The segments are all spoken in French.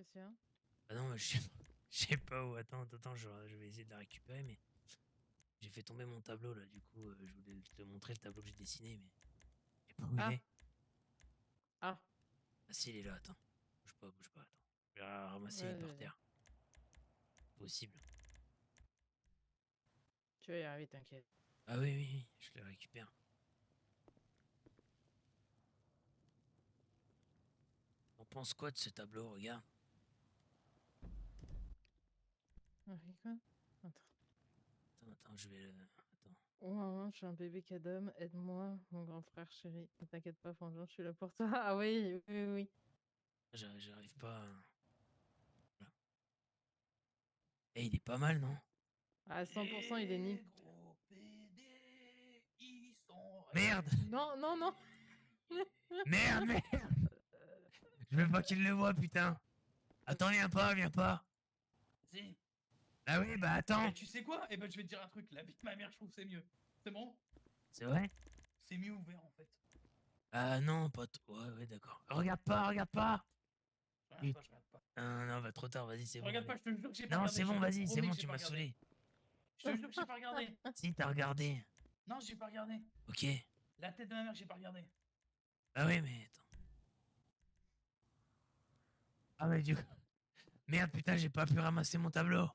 Qu'est-ce qu'il y a? Ah non, je sais pas où. Attends, je vais essayer de la récupérer, mais j'ai fait tomber mon tableau là. Du coup, je voulais te montrer le tableau que j'ai dessiné, mais je sais pas où il Ah. est. Ah. Ah si, il est là, attends. Bouge pas, attends. Je vais la ramasser, il est Vas-y, par vas-y. terre. Possible. Tu vas y arriver, t'inquiète. Ah oui, oui, oui, je le récupère. On pense quoi de ce tableau? Regarde. Ah, et quoi? Attends. Attends, je vais le. Attends. Oh maman, je suis un bébé cadom, aide-moi, mon grand frère chéri. Ne t'inquiète pas, Fangeant, je suis là pour toi. Ah oui, oui, oui. J'arrive pas à. Voilà. Eh, il est pas mal, non? À 100%, il est Les nickel. gros PD, ils sont Merde! Non, non, non. Merde, merde! Je veux pas qu'il le voie, putain! Attends, viens pas! Si. Ah oui, bah attends! Tu sais quoi? Eh ben, je vais te dire un truc. La vie de ma mère, je trouve que c'est mieux. C'est bon? C'est vrai? C'est mieux ouvert en fait. Ah non, pas toi. Ouais, d'accord. Regarde pas! Je regarde pas, je regarde pas. Ah non, bah trop tard, vas-y, c'est Je bon. regarde pas, Allez. je te jure que j'ai pas Non, regardé. c'est bon, Je te vas-y, c'est promets bon, que j'ai tu pas m'as regardé. saoulé. Je te jure que j'ai pas regardé. Si, t'as regardé. Non, j'ai pas regardé. Ok. La tête de ma mère, j'ai pas regardé. Ah oui, mais attends. Ah mais du coup. Merde, putain, j'ai pas pu ramasser mon tableau.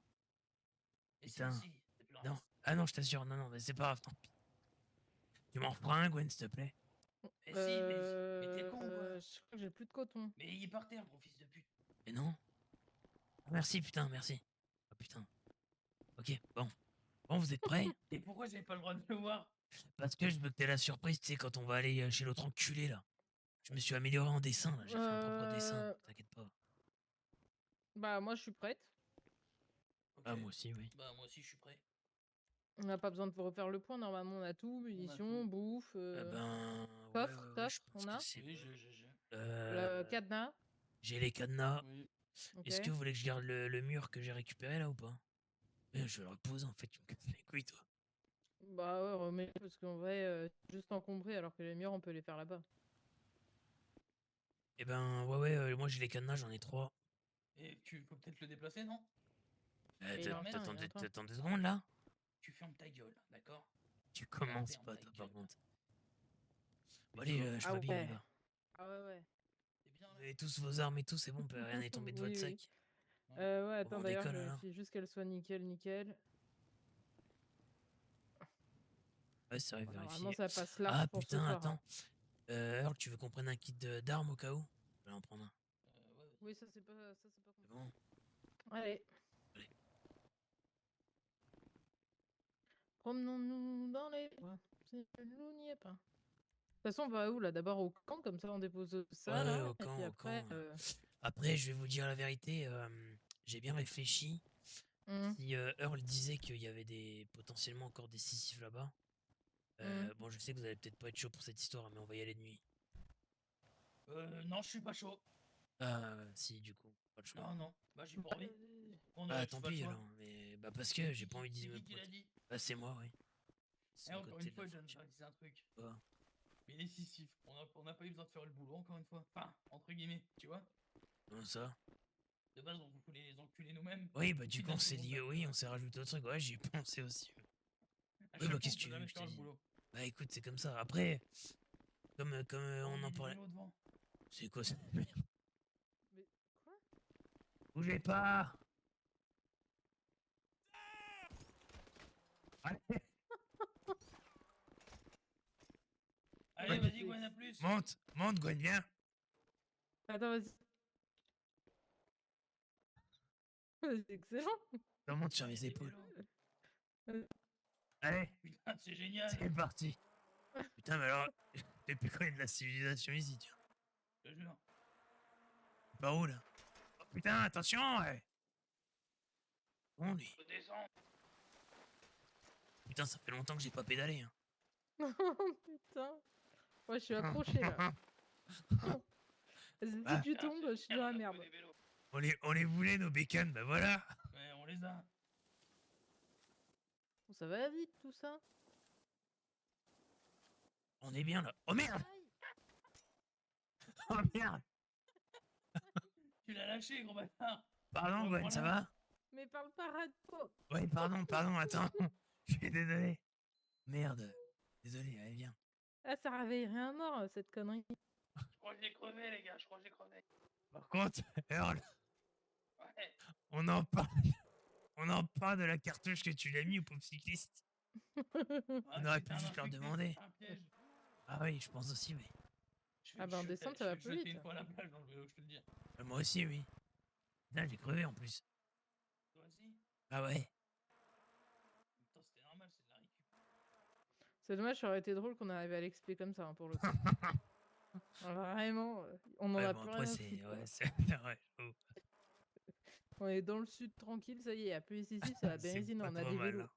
Et Putain. si, c'est plus Non. Ah non, je t'assure, non, mais c'est pas grave, tant pis. Tu m'en reprends un, Gwen, s'il te plaît. Mais si, mais t'es con quoi. Je crois que j'ai plus de coton. Mais il est par terre, gros fils de pute. Mais non. Ah, merci, putain, merci. Oh putain. Ok, bon. Bon, vous êtes prêts? Et pourquoi j'avais pas le droit de le voir? Parce que je veux que t'aies la surprise, tu sais, quand on va aller chez l'autre enculé, là. Je me suis amélioré en dessin, là. J'ai fait un propre dessin, t'inquiète pas. Bah, moi, je suis prête. Ok. Ah, moi aussi, oui. Bah, moi aussi, je suis prêt. On n'a pas besoin de refaire le point. Normalement, on a tout. Munitions, tout. bouffe, Eh ben. coffre, Ouais, coffre, je pense on que a. c'est Oui, bon. j'ai. Le cadenas. J'ai les cadenas. Oui. Ok. Est-ce que vous voulez que je garde le mur que j'ai récupéré là ou pas? Je vais le reposer en fait, tu me casses les couilles toi. Bah ouais, remets parce qu'en vrai, juste encombré alors que les murs, on peut les faire là-bas. Eh ben moi j'ai les cadenas, j'en ai 3. Et tu peux peut-être le déplacer, non? Et il est en train, il est en train. T'attends 2 secondes là? Tu fermes ta gueule, d'accord? Tu commences ferme pas ta toi par gueule. contre. Bon Mais allez, tu je Ah m'habille, on y ouais. va. Ah ouais, ouais. C'est bien Vous là? avez tous vos armes et tout, c'est bon, rien n'est tombé de votre Oui, sac. oui. Ouais, Bon, attends, on d'ailleurs, je décolle alors. vérifie juste qu'elle soit nickel, nickel. Ouais, c'est vrai, Bon, normalement, vérifier. ça passe large Ah pour ce putain, soir. Hein. attends. Earl, tu veux qu'on prenne un kit d'armes au cas où? Je vais en prendre un. Ouais. Oui, ça c'est pas C'est compliqué. bon? Allez, Allez. promenons-nous dans les bois. Si le loup n'y est pas. De toute façon, on va où là? D'abord au camp, comme ça on dépose ça Ouais, là. au Et puis camp, au après. camp. Après, je vais vous dire la vérité, j'ai bien réfléchi. Hum, Si Earl disait qu'il y avait potentiellement encore des scisifs là-bas, hum. bon, je sais que vous allez peut-être pas être chaud pour cette histoire, mais on va y aller de nuit. Non, je suis pas chaud. Ah, si, du coup, pas le choix. Non. Bah, j'ai pas Bah, envie. On Ah, aurait tant pas le pis choix. alors, mais bah parce que j'ai pas envie C'est de me qui l'a pointer. dit? Bah, c'est moi, oui. C'est Et mon encore côté une de fois, la je viens de fortune. réaliser un truc. Quoi? Mais il est sissif. On n'a pas eu besoin de faire le boulot, encore une fois. Enfin, entre guillemets, tu vois? Comment ça? De base, on voulait les enculer nous-mêmes. Oui, bah Au du coup, on final, tout s'est le monde dit, a oui, on s'est rajouté autre truc. Ouais, j'y ai pensé aussi. À Oui, chaque bah fois, qu'est-ce on que tu peut veux jamais que je te faire le dise? boulot. Bah écoute, c'est comme ça. Après, comme Oh, on il y a en du parlait. vélo devant. C'est quoi ça? Mais quoi? Bougez pas! Allez, Allez, vas-y, Gwen, à plus. monte, Gwen, viens! Attends, vas-y. C'est excellent. T'en monte sur Il y mes a des épaules. vélos. Allez, Putain, c'est génial. c'est parti! Putain, mais alors, depuis quand il y a de la civilisation ici, tiens? Je te jure. Par où là? Oh putain, attention! Ouais. Bon, lui. Je descends. Putain, ça fait longtemps que j'ai pas pédalé. Hein. Oh putain. Ouais, je suis accroché là. Si Bah, tu tombes, je suis dans la merde. Des vélos. on les voulait, nos bécanes, bah voilà! Ouais, on les a. Bon, ça va vite tout ça. On est bien là. Oh merde! Aïe. Oh merde! Tu l'as lâché, gros bâtard. Pardon, Gwen, ça Reprends-la. va? Mais parle pas radio. Ouais, pardon, attends. Je suis désolé. Merde. Désolé, allez, viens. Ah, ça réveillerait un mort, cette connerie. Je crois que j'ai crevé, les gars. Je crois que j'ai crevé. Par contre, Earl, Ouais. on en parle. On en parle de la cartouche que tu l'as mis au pauvre cycliste. On aurait pu juste leur demander. Un piège. Ah oui, je pense aussi, mais. Ah bah, en descente, ça va Je plus vais te jeter vite. une fois à la plage dans le vélo, je te le dis. Moi aussi, oui. Là, j'ai crevé en plus. Toi aussi. Ah ouais. Putain, c'était normal, c'est de la récup. C'est dommage, ça aurait été drôle qu'on arrive à l'expliquer comme ça, hein, pour le coup. Vraiment, on en Ouais, a bon, plus après, rien à c'est. foutre, quoi. Ouais, c'est. Ouais, j'avoue. On est dans le sud, tranquille, ça y est, il y a plus ici, c'est la C'est bérésine, pas on a trop des mal, vélos. hein.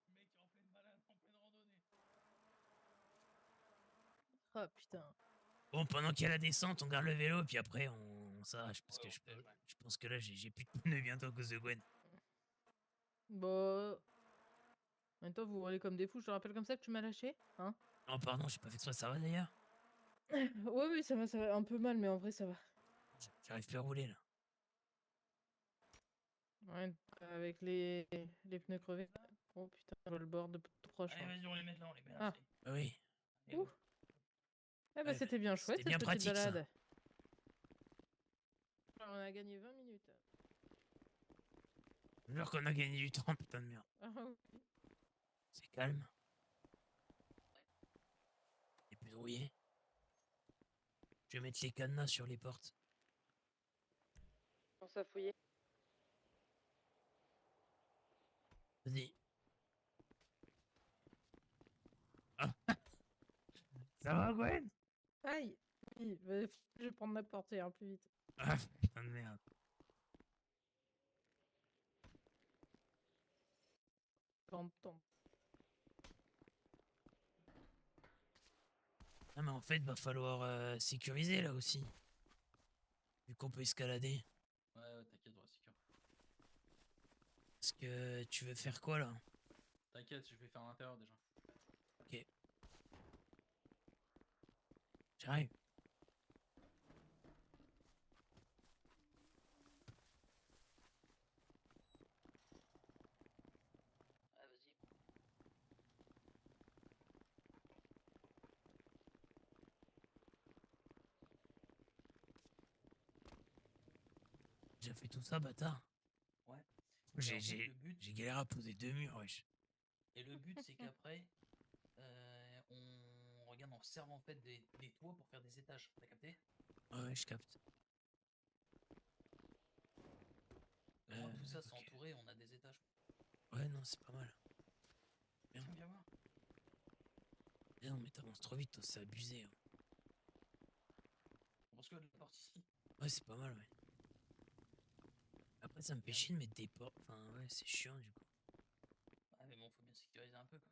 Le mec est en pleine balade, en pleine randonnée. Ah, putain. Bon, pendant qu'il y a la descente, on garde le vélo, puis après, on s'arrache. Parce Ouais, que on je piège, ouais. pense que là, j'ai plus de pneus bientôt à cause de Gwen. Bon... En même temps, vous roulez comme des fous, je te rappelle comme ça que tu m'as lâché, hein. Non, pardon, j'ai pas fait exprès, ça va d'ailleurs? Ouais, oui, ça va un peu mal, mais en vrai, ça va. J'arrive plus à rouler là. Ouais, avec les pneus crevés. Oh putain, on va le bord de tout proche. Allez, hein. vas-y, on les met là, on les met là. Ah. ça y est. Ah oui. Allez, Ouh. go. Eh bah, Ouais, c'était bien chouette, c'était cette bien petite pratique, ça. balade. On a gagné 20 minutes. Je jure qu'on a gagné du temps, putain de merde. Ah oui. C'est calme. Et plus rouillé. Je vais mettre les cadenas sur les portes. On s'est fouillé. Vas-y. Ah. Ça va, Gwen? Aïe. Oui, bah, je vais prendre la portée hein, plus vite. Ah, putain de merde. Temps. Ah, mais en fait, va falloir sécuriser là aussi. Vu qu'on peut escalader. Ouais, t'inquiète, on va sécure. Parce que tu veux faire quoi là? T'inquiète, je vais faire l'intérieur déjà. J'arrive. Ouais, vas-y. J'ai fait tout ça, bâtard. Ouais. J'ai Et en fait, j'ai- le but, j'ai galéré à poser 2 murs, wesh. et le but c'est qu'après, on regarde en servant en fait des toits pour faire des étages. T'as capté? Ouais, je capte. Au moins tout ça, c'est ok. entouré, on a des étages. Ouais, non, c'est pas mal. Bien. Tiens, viens voir. Eh non, mais t'avances trop vite, toi, c'est abusé. Hein. On pense que de la porte ici. Ouais, c'est pas mal, ouais. Après, ça me fait chier de mettre des portes. Enfin, ouais, c'est chiant du coup. Ah mais bon, faut bien sécuriser un peu quoi.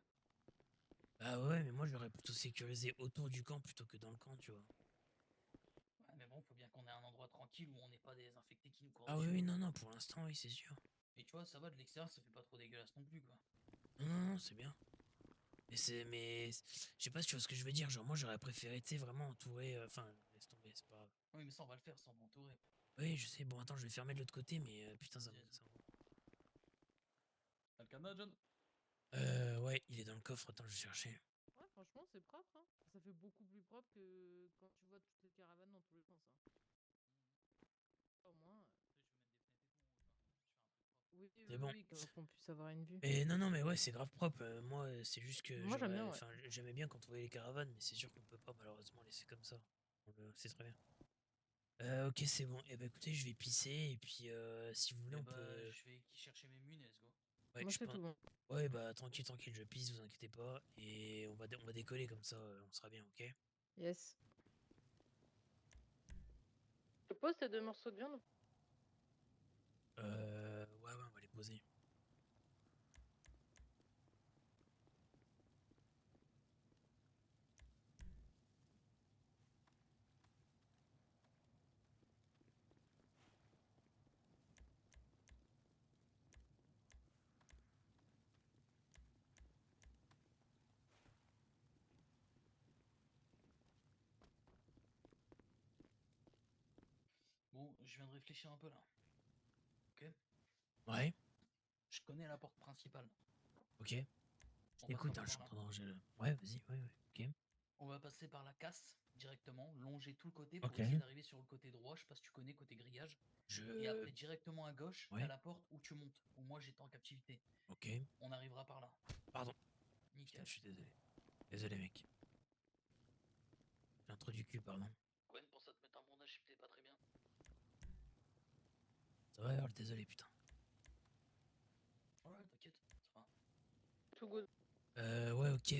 Bah ouais, mais moi, j'aurais plutôt sécurisé autour du camp plutôt que dans le camp, tu vois. Ouais, mais bon, faut bien qu'on ait un endroit tranquille où on n'est pas des infectés qui nous courent Ah oui, dessus. oui, non, non, pour l'instant, oui, c'est sûr. Et tu vois, ça va de l'extérieur, ça fait pas trop dégueulasse non plus quoi. Non, non, non, c'est bien. Mais je sais pas si tu vois ce que je veux dire. Genre, moi, j'aurais préféré, tu sais, vraiment entourer. Enfin, laisse tomber, c'est pas grave. Oui, mais ça, on va le faire sans m'entourer. Oui, je sais. Bon, attends, je vais fermer de l'autre côté, mais putain, ça me. Vas-y, vas-y. Ça me- T'as le cadenas, John? Ouais, il est dans le coffre. Attends, je vais chercher. Ouais, franchement, c'est propre. Hein. Ça fait beaucoup plus propre que quand tu vois toutes les caravanes dans tous les sens. Hein. Au moins. Oui, C'est bon. qu'on puisse avoir une vue. Mais non, non, mais ouais, c'est grave propre. Moi, c'est juste que Moi, j'aime bien, ouais. Enfin, j'aimais bien quand on voyait les caravanes, mais c'est sûr qu'on peut pas malheureusement laisser comme ça. C'est très bien. Ok, c'est bon. Et bah écoutez, je vais pisser et puis si vous voulez, Et on bah, peut. je vais chercher mes munes et let's go. Ouais, Moi, je c'est pense. tout bon. Ouais, bah tranquille, tranquille, je pisse, vous inquiétez pas. Et on va décoller comme ça, on sera bien, ok? Yes. Je pose ces 2 morceaux de viande. Ouais, on va les poser. Bon, je viens de réfléchir un peu là. Ok. Ouais, Je connais la porte principale. ok. Je On t'écoute, passera hein, pas je suis par en là. train d'enregistrer. Ouais, vas-y, ouais, ouais, ok. On va passer par la casse directement, longer tout le côté pour Ok. essayer d'arriver sur le côté droit. Je sais pas si tu connais côté grillage. Et Je... après directement à gauche, Ouais. t'as la porte où tu montes. Où moi j'étais en captivité. Ok. On arrivera par là. Pardon. Putain, Nickel. je suis désolé. Désolé, mec. J'ai un trou du cul, pardon. Gwen, pense à te mettre un bandage si t'es pas très bien. Ça va, alors, désolé, putain. Ouais, t'inquiète, ça va. Tout good. Ouais, ok.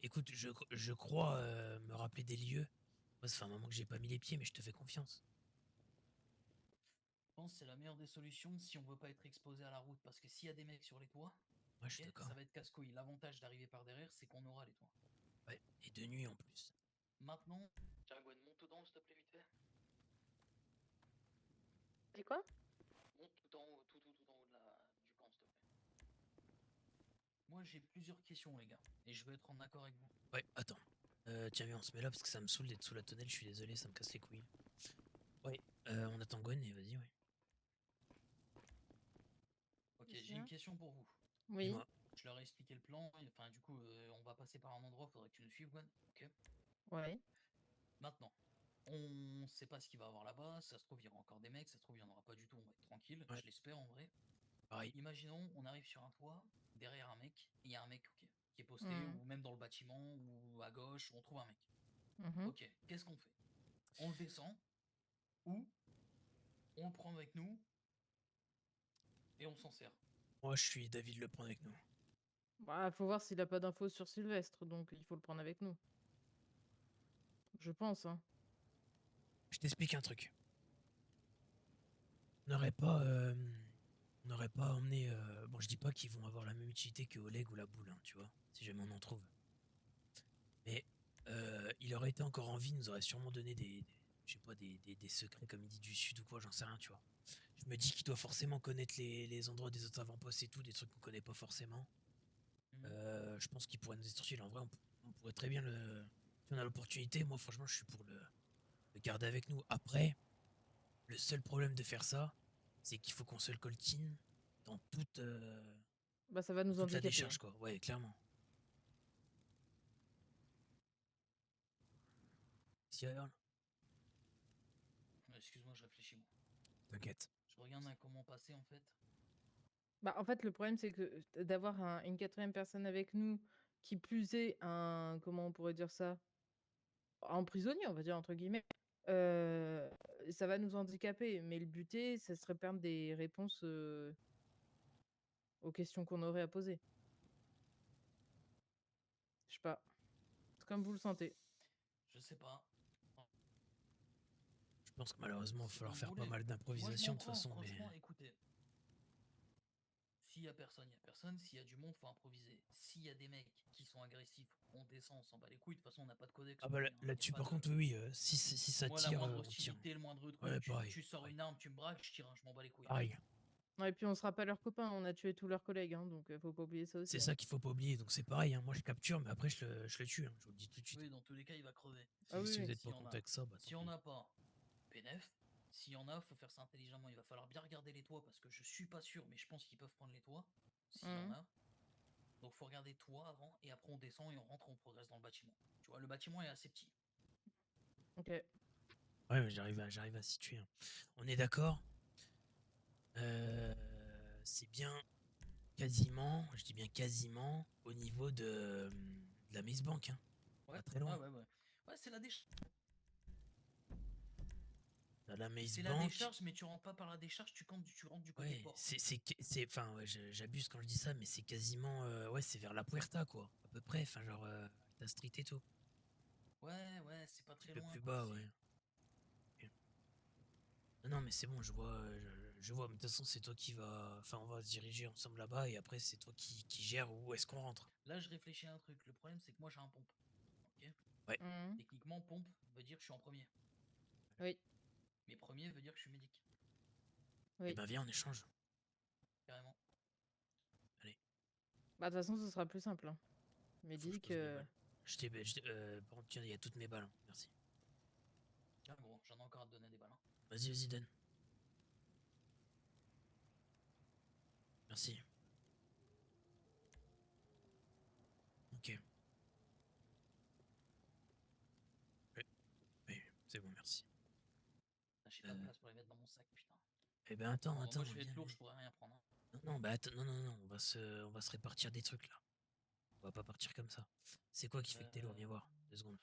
Écoute, je crois me rappeler des lieux. Moi, ça fait un moment que j'ai pas mis les pieds, mais je te fais confiance. Je pense que c'est la meilleure des solutions si on veut pas être exposé à la route. Parce que s'il y a des mecs sur les toits, Ouais, je suis ok, d'accord. ça va être casse-couille. L'avantage d'arriver par derrière, c'est qu'on aura les toits. Ouais, et de nuit en plus. Maintenant, tiens Gwen, monte tout en haut s'il te plaît vite fait. C'est quoi? Monte tout en haut, tout en haut du camp s'il te plaît. Moi j'ai plusieurs questions les gars, et je veux être en accord avec vous. Ouais, attends. Tiens, viens, on se met là parce que ça me saoule d'être sous la tonnelle. Je suis désolé, ça me casse les couilles. Ouais, on attend Gwen et vas-y, ouais. Ok, Qu'est-ce j'ai qu'il y a? une question pour vous. Oui. Dis-moi. Je leur ai expliqué le plan, enfin du coup on va passer par un endroit, faudrait que tu nous suives Gwen. Ok. Ouais. Maintenant, on sait pas ce qu'il va y avoir là-bas, ça se trouve il y aura encore des mecs, ça se trouve il y en aura pas du tout, on va être tranquille, Ouais, je l'espère en vrai. pareil. Imaginons, on arrive sur un toit, derrière un mec, et il y a un mec ok, qui est posté, Mhm. ou même dans le bâtiment, ou à gauche, on trouve un mec. Mhm. Ok, qu'est-ce qu'on fait? On le descend, ou on le prend avec nous, et on s'en sert. Moi, je suis David, le prend avec nous. Bah, faut voir s'il a pas d'infos sur Sylvestre, donc il faut le prendre avec nous. Je pense, hein. Je t'explique un truc. On n'aurait pas, on n'aurait pas emmené. Bon, je dis pas qu'ils vont avoir la même utilité que Oleg ou la boule, hein, tu vois, si jamais on en trouve. Mais il aurait été encore en vie, il nous aurait sûrement donné je sais pas, des secrets comme il dit du sud ou quoi, j'en sais rien, tu vois. Je me dis qu'il doit forcément connaître les endroits des autres avant-postes et tout, des trucs qu'on connaît pas forcément. Je pense qu'il pourrait nous estorcher. En vrai, on pourrait très bien le. Si on a l'opportunité, moi, franchement, je suis pour le garder avec nous. Après, le seul problème de faire ça, c'est qu'il faut qu'on se le coltine dans Bah, ça va nous toute la handicaper. décharge, quoi. Ouais, clairement. Si, alors, Excuse-moi, je réfléchis moi. t'inquiète. Je regarde comment passer en fait. Bah, en fait, le problème, c'est que d'avoir une quatrième personne avec nous, qui plus est un, comment on pourrait dire ça, un prisonnier, on va dire, entre guillemets, euh, ça va nous handicaper. Mais le but, ce serait perdre des réponses aux questions qu'on aurait à poser. Je sais pas. C'est comme vous le sentez. Je sais pas. Je pense que malheureusement, il va C'est falloir comme vous faire pas voulez. mal Moi je d'improvisation m'en de toute branle, façon, mais. franchement, écoutez. S'il y a personne, il y a personne. S'il y a du monde, faut improviser. S'il y a des mecs qui sont agressifs, on descend, on s'en bat les couilles. De toute façon, on n'a pas de codex. Ah On bah dit, hein. Y a là-dessus, pas par de... contre, oui, si ça Moi, la tire, moindre on tire. hostilité, le moindre truc, Ouais, pareil. tu sors pareil. une arme, tu me braques, je tire, hein, je m'en bats les couilles. Pareil. Ouais, et puis on sera pas leurs copains, on a tué tous leurs collègues, hein, donc faut pas oublier ça aussi. C'est Hein. ça qu'il faut pas oublier. Donc c'est pareil, hein. Moi je capture, mais après je le tue. Hein. Je vous le dis tout de suite. Oui, dans tous les cas, il va crever. Ah oui, Si vous oui. êtes S'il pas y en content a. avec ça, bah tant Si on pis. n'a pas, PNF. S'il y en a, faut faire ça intelligemment. Il va falloir bien regarder les toits parce que je suis pas sûr, mais je pense qu'ils peuvent prendre les toits. S'il y en Mhm. a. Donc faut regarder toit avant et après on descend et on rentre, on progresse dans le bâtiment. Tu vois, le bâtiment est assez petit. Ok. Ouais, mais j'arrive à situer. Hein. On est d'accord. C'est bien quasiment, je dis bien quasiment, au niveau de la Maze Bank. Hein. Ouais, Pas très loin. ouais. Ouais, c'est la décharge. Dans la Maze C'est la Bank. décharge, mais tu rentres pas par la décharge, tu rentres du côté Ouais, port. enfin, ouais, j'abuse quand je dis ça, mais c'est quasiment, ouais, c'est vers la Puerta, quoi, à peu près, enfin, genre, la street et tout. Ouais, c'est pas Un petit très peu loin plus quoi. bas, C'est. ouais. Ok. Non, mais c'est bon, je vois, je vois, mais de toute façon, c'est toi qui va, enfin, on va se diriger ensemble là-bas, et après, c'est toi qui gère où est-ce qu'on rentre. Là, je réfléchis à un truc. Le problème, c'est que moi j'ai un pompe. Ok. Ouais, Mhm. Techniquement, pompe veut dire que je suis en premier. Oui, Mais premier veut dire que je suis médic. et oui. ben viens, on échange. Carrément. Allez, Bah, de toute façon, ce sera plus simple. Hein. faut que je Médic. pose mes balles. Par contre, tiens, il y a toutes mes balles, hein. Merci. Tiens, gros, j'en ai encore à te donner des balles. Hein. Vas-y, donne. Merci. Ok. Oui, c'est bon, merci. J'ai pas de place pour les mettre dans mon sac, putain. Eh ben attends, Bon, attends. moi, je vais être viens, lourd, viens. je pourrais rien prendre. Hein. Non, bah attends, non, on va se répartir des trucs là. On va pas partir comme ça. C'est quoi qui fait que t'es lourd? Viens voir, 2 secondes.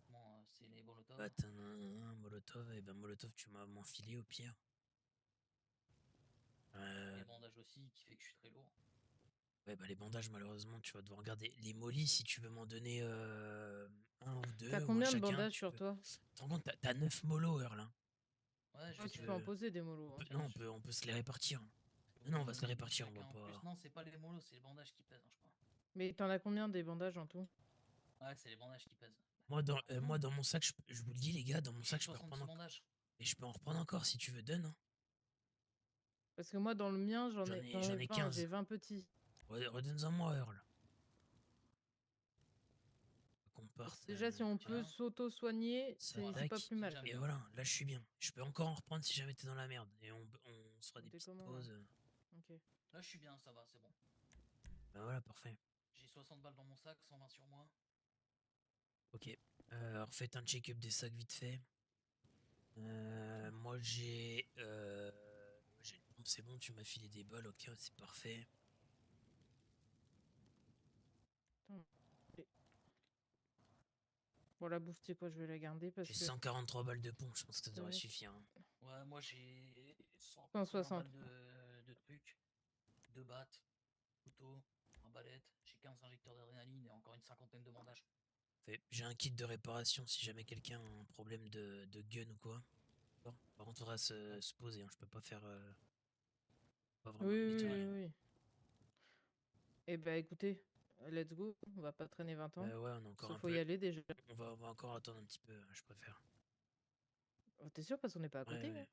Bon, c'est les Molotov. Bah t'as un Molotov, et ben Molotov tu m'as m'enfilé au pire. Les bandages aussi, qui fait que je suis très lourd. Ouais, bah les bandages, malheureusement, tu vas devoir regarder. Les mollies, si tu veux m'en donner un ou deux, T'as ou un combien de chacun, bandages tu sur peux. toi? T'en rends compte, t'as 9 molos, Earl, hein. Ouais, je Ouais, tu sais. peux en poser des molos. Hein. Tiens, Non, on peut se les répartir. Non, on va se les répartir, on va chacun en pas. plus. Non, c'est pas les molos, c'est les bandages qui pèsent, hein, je crois. Mais t'en as combien des bandages en tout? Ouais, c'est les bandages qui pèsent. Moi, dans mon sac, je vous le dis, les gars, dans mon sac, je peux 66 reprendre encore. bandages. Et je peux en reprendre encore si tu veux, donne. Hein. Parce que moi, dans le mien, j'en ai 20. 15. J'ai 20 petits. Redonne-en moi, Earl. Qu'on parte. Déjà, si on peut Tiens. s'auto-soigner, Ça c'est attaque. pas plus mal. Jamais. Et voilà, là, je suis bien. Je peux encore en reprendre si jamais t'es dans la merde. Et on se fera des T'es petites comment, là? pauses. Ok. Là, je suis bien, ça va, c'est bon. Bah voilà, parfait. J'ai 60 balles dans mon sac, 120 sur moi. Ok. Alors faites un check-up des sacs vite fait. Moi j'ai une pompe, c'est bon, tu m'as filé des balles, ok, c'est parfait. Bon, la bouffe, tu sais quoi, je vais la garder parce J'ai que 143 balles de pompe, je pense que ça devrait Ouais. suffire. Hein. Ouais, moi j'ai 160. 120 balles de trucs, 2 battes, couteau, arbalète, j'ai 15 injecteurs d'adrénaline et encore une cinquantaine de bandages. J'ai un kit de réparation si jamais quelqu'un a un problème de gun ou quoi. Bon, par contre, faudra se poser, hein. Je peux pas faire. Pas vraiment Oui, le oui, nettoyer. oui, oui. Eh ben, écoutez, let's go. On va pas traîner 20 ans. Ouais, on a encore un Faut y peu. aller déjà. On va encore attendre un petit peu, je préfère. Oh, t'es sûr parce qu'on n'est pas à côté, Ouais, hein.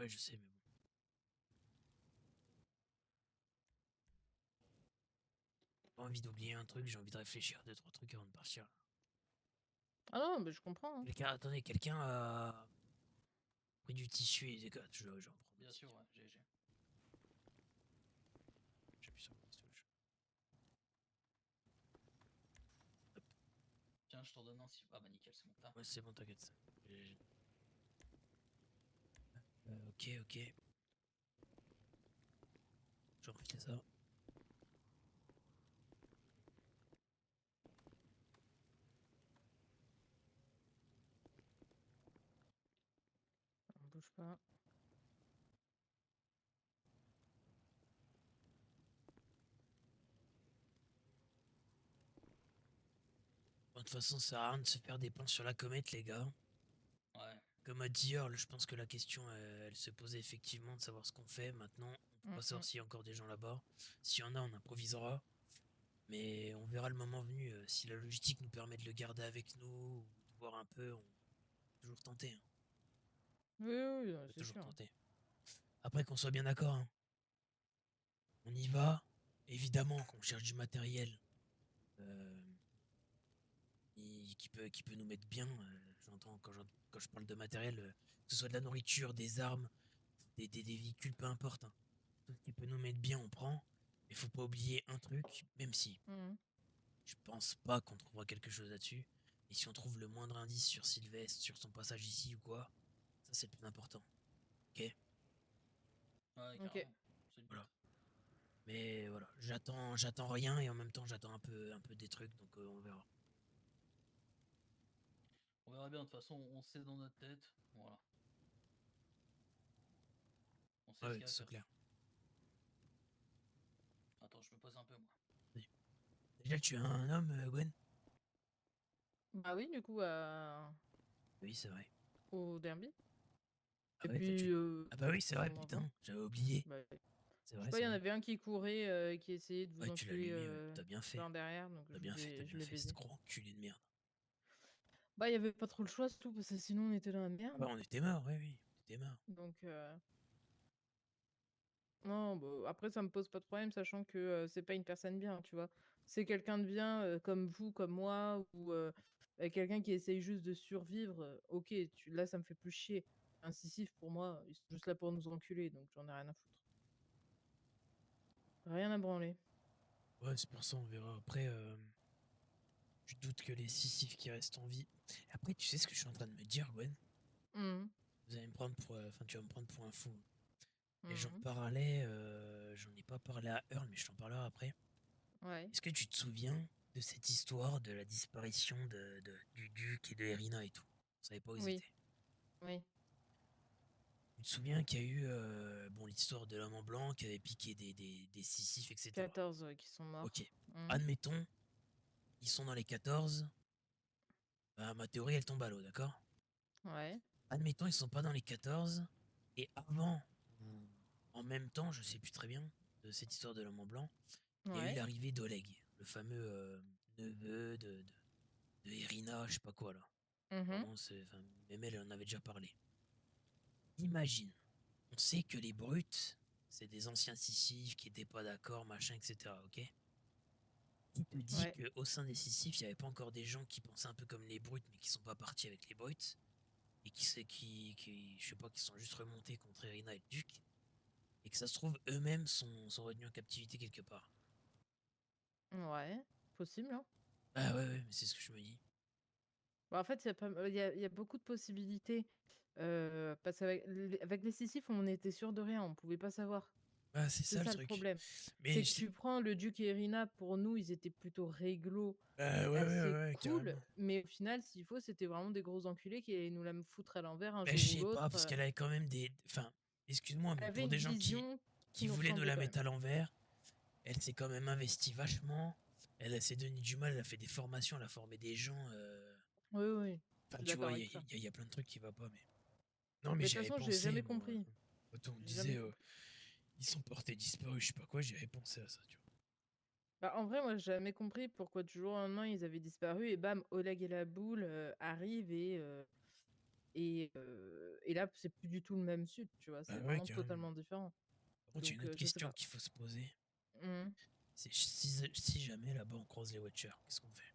ouais, je sais, mais bon. Pas envie d'oublier un truc, j'ai envie de réfléchir à 2-3 trucs avant de partir. Ah non, mais je comprends. Hein. Attendez, quelqu'un a pris du tissu et des gars, j'en prends. Bien sûr, ouais, GG. J'appuie sur la touche. Tiens, je t'en donne un si. Ah bah nickel, c'est bon, t'as. Ouais, c'est bon, t'inquiète. Ok. Je vais refiler ça. On bouge pas. Bon, de toute façon, ça sert à rien de se faire des plans sur la comète, les gars. Ouais. Comme a dit Earl, je pense que la question, elle se posait effectivement de savoir ce qu'on fait. Maintenant, on peut pas savoir s'il y a encore des gens là-bas. S'il y en a, on improvisera. Mais on verra le moment venu. Si la logistique nous permet de le garder avec nous, ou de voir un peu, on peut toujours tenter. Hein. Oui, On peut c'est toujours sûr. tenter. Après qu'on soit bien d'accord. Hein. On y va. Évidemment qu'on cherche du matériel qui peut nous mettre bien. J'entends quand je parle de matériel, que ce soit de la nourriture, des armes, des véhicules, peu importe. Hein. Tout ce qui peut nous mettre bien, on prend. Mais faut pas oublier un truc, même si je pense pas qu'on trouvera quelque chose là-dessus. Et si on trouve le moindre indice sur Sylvestre, sur son passage ici ou quoi, ça c'est le plus important. Ok. Ouais, carrément. Ok. C'est le but. Voilà. Mais voilà, j'attends rien et en même temps j'attends un peu des trucs, donc on verra. On verra bien, de toute façon, on sait dans notre tête. Voilà. On sait ce Ouais, qu'il y a à c'est faire. clair. Attends, je me pose un peu, moi. Déjà, tu es un homme, Gwen? Bah oui, du coup, Oui, c'est vrai. au derby. Ah Et ouais, puis, ah bah oui, c'est vrai, on va putain, voir. j'avais oublié. Bah, C'est je vrai, sais pas, c'est il y en vrai. avait un qui courait, qui essayait de vous Ouais, tu l'as enculer allumé, ouais. T'as bien fait. par derrière, donc T'as bien fait, je l'ai ce baisé. gros enculé de merde. Bah, il y avait pas trop le choix, surtout parce que sinon on était dans la merde. Ouais, on était mort, oui, on était mort. Donc, non, bah, après, ça me pose pas de problème, sachant que c'est pas une personne bien, tu vois. C'est quelqu'un de bien, comme vous, comme moi, ou quelqu'un qui essaye juste de survivre. Ok, là, ça me fait plus chier. Incisif, pour moi, ils sont juste là pour nous enculer, donc j'en ai rien à foutre. Rien à branler. Ouais, c'est pour ça, on verra. Après, je doute que les Sisyphes qui restent en vie. Après, tu sais ce que je suis en train de me dire, Gwen? Mhm. Vous allez me prendre pour. Enfin, tu vas me prendre pour un fou. Et j'en Mhm. parlais, j'en ai pas parlé à Earl, mais je t'en parlerai après. Ouais. Est-ce que tu te souviens de cette histoire de la disparition du duc et de Irina et tout? On savait pas où ils Oui. étaient. Oui. Tu te souviens qu'il y a eu bon, l'histoire de l'homme en blanc qui avait piqué des Sisyphes, etc. 14 qui sont morts. Ok. Mhm. Admettons, ils sont dans les 14. Bah, ma théorie, elle tombe à l'eau, d'accord? Ouais. Admettons, ils sont pas dans les 14. Et avant, ou en même temps, je sais plus très bien, de cette histoire de l'homme en blanc, il y a eu Ouais. l'arrivée d'Oleg, le fameux neveu de Irina, je sais pas quoi là. Mhm. Vraiment, enfin, même elle en avait déjà parlé. Imagine, on sait que les brutes, c'est des anciens Sisyphes qui étaient pas d'accord, machin, etc. Ok? Qui te dit Ouais. qu'au sein des Sisyphes, il n'y avait pas encore des gens qui pensaient un peu comme les brutes, mais qui sont pas partis avec les brutes, et je sais pas, qui sont juste remontés contre Irina et le duc, et que ça se trouve, eux-mêmes sont retenus en captivité quelque part. Ouais. Possible, hein. Ah ouais, ouais, mais c'est ce que je me dis. Bah, en fait, il y a beaucoup de possibilités. Parce qu'avec avec les Sisyphes, on était sûr de rien, on pouvait pas savoir. Ah, c'est C'est ça le ça le truc. problème. Mais C'est que tu prends le Duc et Irina, pour nous, ils étaient plutôt réglo bah et ouais, ouais, assez ouais, cool. carrément. Mais au final, s'il faut, c'était vraiment des gros enculés qui allaient nous la foutre à l'envers un Bah, je jour ou sais pas, l'autre. parce qu'elle avait quand même des. Enfin, excuse-moi, Elle mais avait pour une des gens vision qui qui nous voulaient nous ressemblait la quand même. mettre à l'envers, elle s'est quand même investie vachement. Elle s'est donné du mal, elle a fait des formations, elle a formé des gens. Oui, oui, je Enfin, suis tu d'accord vois, avec ça. il y a plein de trucs qui vont pas, mais. Non, mais Mais de j'y toute avais façon, j'ai pensé, jamais moi. compris. Quand on me J'ai jamais disait, compris. ils sont portés disparus, je sais pas quoi, j'y avais pensé à ça, tu vois. Bah, en vrai, moi, j'ai jamais compris pourquoi du jour au lendemain, ils avaient disparu et bam, Oleg et la boule arrivent et là, c'est plus du tout le même sud, tu vois. Bah C'est ouais, vraiment carrément. totalement différent. Par contre, il y a une Donc, autre je sais question pas. qu'il faut se poser. Mhm. C'est si jamais là-bas on croise les Watchers, qu'est-ce qu'on fait?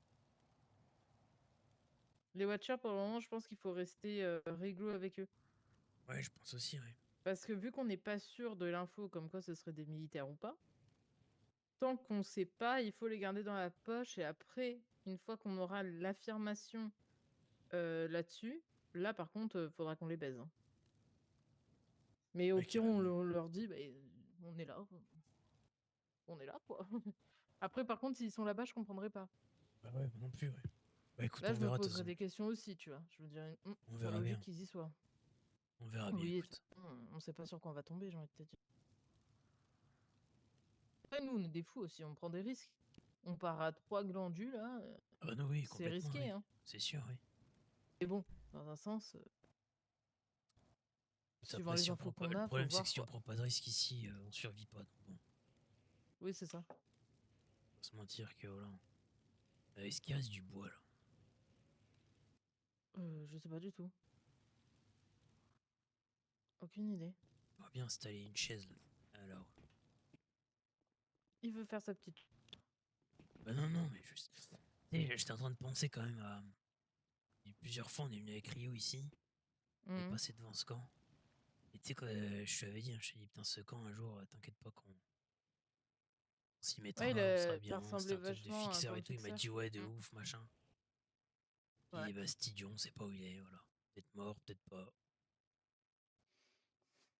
Les Watchers, pour le moment, je pense qu'il faut rester réglo avec eux. Ouais, je pense aussi, ouais. Parce que vu qu'on n'est pas sûr de l'info comme quoi ce serait des militaires ou pas, tant qu'on sait pas, il faut les garder dans la poche. Et après, une fois qu'on aura l'affirmation là-dessus, là, par contre, faudra qu'on les baise, hein. Mais au Ouais, pire, carrément. on leur dit, bah, on est là. On est là, quoi. Après, par contre, s'ils sont là-bas, je comprendrai pas. Bah ouais, moi non plus, ouais. Bah écoute, Là, on je me verra de toute poserai façon. des questions aussi, tu vois. Je me dirais, On pas verra logique bien. qu'ils y soient. On verra bien, Oui, de toute écoute. façon, on sait pas sur quoi on va tomber, j'ai envie de te dire. Après, nous, on est des fous aussi, on prend des risques. On part à 3 glandus, là, Ah bah non, oui, c'est complètement, risqué, oui. hein. C'est sûr, oui. Mais bon, dans un sens, suivant Après, les si on infos prend pas. qu'on Le a, faut problème, c'est que voir, si on quoi. prend pas de risque ici, on survit pas. Donc bon, Oui, c'est ça. faut pas se mentir que voilà. Est-ce qu'il reste du bois là? Je sais pas du tout. Aucune idée. On va bien installer une chaise là. Alors. Il veut faire sa petite. Bah non, non, mais juste. Tu sais, j'étais en train de penser quand même à. Plusieurs fois, on est venu avec Rio ici. On est Mhm. passé devant ce camp. Et tu sais, quoi, je t'avais dit, hein, je t'ai dit, putain, ce camp, un jour, t'inquiète pas qu'on s'y Ouais, mettra, on sera ça bien. C'était ressemblait un truc de vachement à un fixeur camp et de tout. Il m'a fixeur. dit, ouais, de Mhm. ouf, machin. Ouais. Et bah, cet idiot, on sait pas où il est, voilà. Peut-être mort, peut-être pas.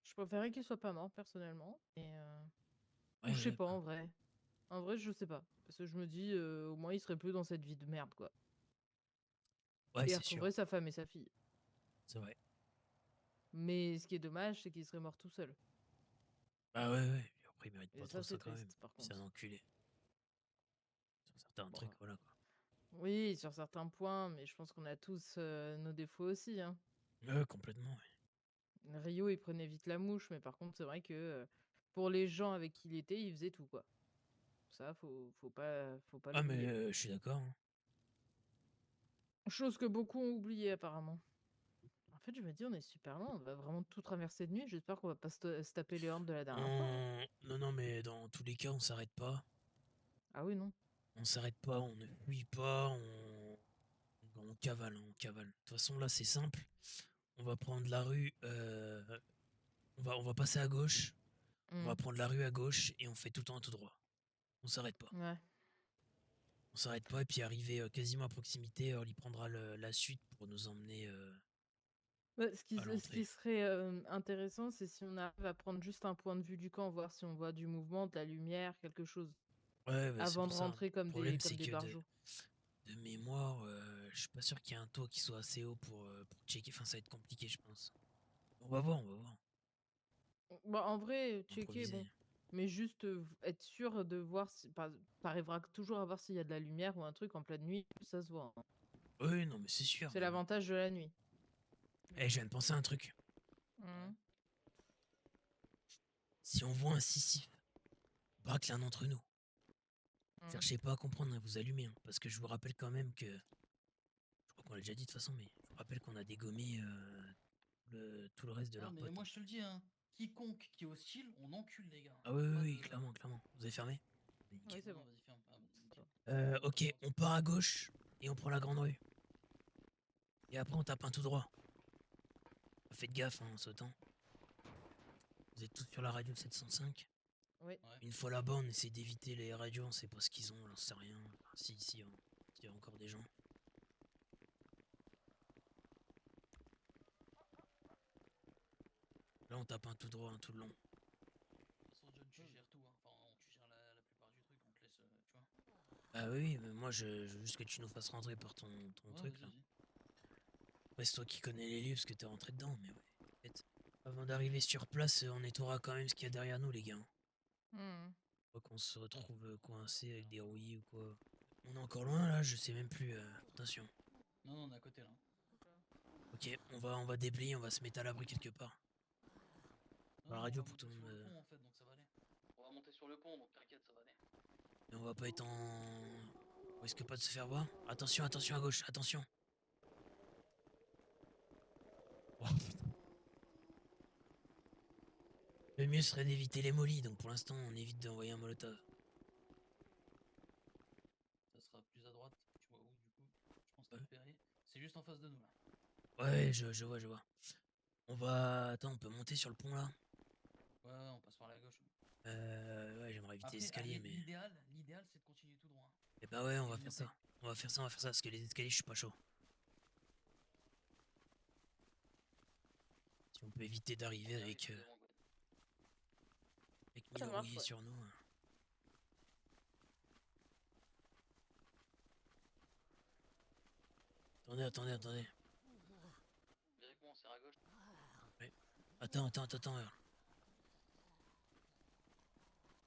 Je préférais qu'il soit pas mort, personnellement. Ou Ouais, je sais ouais, pas, bah, en vrai. En vrai, je sais pas. Parce que je me dis, au moins, il serait plus dans cette vie de merde, quoi. ouais, Et il c'est sûr. retrouverait sa femme et sa fille. C'est vrai. Mais ce qui est dommage, c'est qu'il serait mort tout seul. Bah ouais, ouais. Puis après, il mérite Et pas ça, trop c'est ça quand même. triste, par C'est un contre. enculé. Sur certains Bon. trucs, voilà quoi. Oui, sur certains points, mais je pense qu'on a tous nos défauts aussi, hein. Ouais, complètement, ouais. Rio, il prenait vite la mouche, mais par contre, c'est vrai que pour les gens avec qui il était, il faisait tout, quoi. Ça, faut pas Ah, mais l'oublier. je suis d'accord, hein. Chose que beaucoup ont oublié, apparemment. En fait, je me dis, on est super loin, on va vraiment tout traverser de nuit. J'espère qu'on va pas se taper les hordes de la dernière fois, hein. Non, non, mais dans tous les cas, on s'arrête pas. Ah oui, non. On s'arrête pas, on ne fuit pas, on cavale, hein, on cavale. De toute façon, là, c'est simple. On va prendre la rue, on va passer à gauche. On va prendre la rue à gauche et on fait tout le temps tout droit. On s'arrête pas. Ouais. On s'arrête pas et puis arrivé quasiment à proximité, il prendra la suite pour nous emmener Ouais, ce à qui l'entrée. serait intéressant, c'est si on arrive à prendre juste un point de vue du camp, voir si on voit du mouvement, de la lumière, quelque chose, Ouais, bah, c'est avant pour de ça. rentrer Le problème, c'est comme des que barjots. de mémoire, je suis pas sûr qu'il y ait un toit qui soit assez haut pour checker. Enfin, ça va être compliqué, je pense. On va voir, on va voir. Bah, en vrai, checker, Improviser. bon. Mais juste être sûr de voir si. T'arriveras toujours à voir s'il y a de la lumière ou un truc en pleine nuit, ça se voit, hein. Oui, non, mais c'est sûr. C'est Mais bon. l'avantage de la nuit. Eh, je viens de penser à un truc. Mhm. Si on voit un sissif, braque l'un d'entre nous. Mhm. Cherchez pas à comprendre, hein, vous allumez. Hein, parce que je vous rappelle quand même que. Je crois qu'on l'a déjà dit de toute façon, mais je vous rappelle qu'on a dégommé tout le reste de Ah, leurs mais potes. moi Hein. je te le dis, hein, quiconque qui est hostile, on encule les gars. Ah oui, oui, Pas oui, de. clairement, clairement. Vous avez fermé? Oui, c'est Non, non, bon. vas-y, ferme. Ah, bon, nickel. Ok, on part à gauche et on prend la grande rue. Et après, on tape un tout droit. Faites gaffe hein, en sautant. Vous êtes tous sur la radio 705. Oui. Ouais. Une fois là-bas, on essaie d'éviter les radios, on sait pas ce qu'ils ont, on sait rien. Enfin, si, hein, il y a encore des gens. Là, on tape un tout droit, un tout le long. De toute façon, John, tu gères tout, hein. Enfin, tu gères la plupart du truc, on te laisse, tu vois. Ah oui, mais moi, je veux juste que tu nous fasses rentrer par ton Ouais, truc, vas-y, là. vas-y. Après, c'est toi qui connais les lieux, parce que t'es rentré dedans, mais ouais, t'inquiète. Avant d'arriver sur place, on nettoiera quand même ce qu'il y a derrière nous, les gars. Mhm. Pas qu'on se retrouve coincé avec des rouillis ou quoi. On est encore loin, là, je sais même plus. Attention. Non, non, on est à côté là. Ok, on va déblayer, on va se mettre à l'abri quelque part. Non, La non, on radio va pour tout monter le sur le monde. pont en fait, donc ça va aller. On va monter sur le pont, donc t'inquiète, ça va aller. Mais on va pas être en. On risque pas de se faire voir. Attention, attention à gauche, attention. Oh, putain. Le mieux serait d'éviter les mollies, donc pour l'instant on évite d'envoyer un molotov. Ça sera plus à droite. Tu vois où du coup? Je pense te Ouais, repérer. C'est juste en face de nous là. ouais, je vois, je vois. On va. Attends, on peut monter sur le pont là. Ouais, ouais, on passe par la gauche. Ouais, j'aimerais éviter les Après, escaliers, mais. l'idéal c'est de continuer tout droit, hein, Eh bah ouais, on et va de faire monter. ça. On va faire ça, on va faire ça, parce que les escaliers, je suis pas chaud. Si on peut éviter d'arriver On arrive, avec, c'est bon, Gwen. avec Ça 1000 marche, rouillés ouais. sur nous. Attendez, attendez, attendez. Directement, on serre à gauche. Ouais. Attends.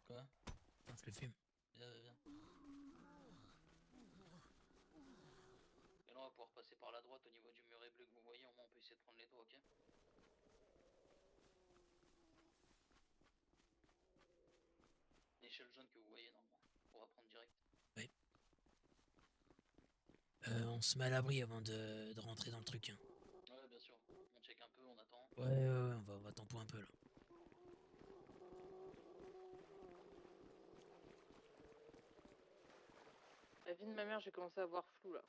Quoi? Attends, je le fume. Viens, viens. Et là, on va pouvoir passer par la droite au niveau du muret bleu que vous voyez. Au moins, on peut essayer de prendre les toits, ok? L'échelle jaune que vous voyez, normalement. On va prendre direct. Ouais. On se met à l'abri avant de rentrer dans le truc. Hein. Ouais, bien sûr. On check un peu, on attend. Ouais, on va tamponner un peu là. La vie de ma mère, j'ai commencé à voir flou là.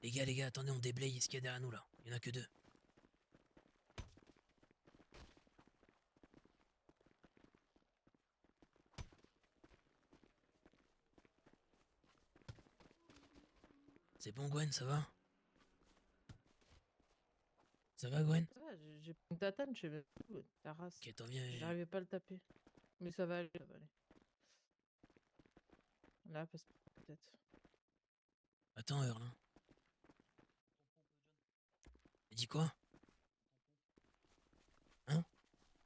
Les gars, attendez, on déblaye. Est-ce qu'il y a derrière nous là? Il y en a que deux. C'est bon, Gwen, ça va? Ça va, Gwen? Ça va, j'ai pris une tatane, je sais même plus, ta race. Ok, t'en viens. J'arrivais pas à le taper. Mais ça va aller, ça va aller. Là, parce que peut-être. Attends, Earl. Hein. Il dit quoi? Hein?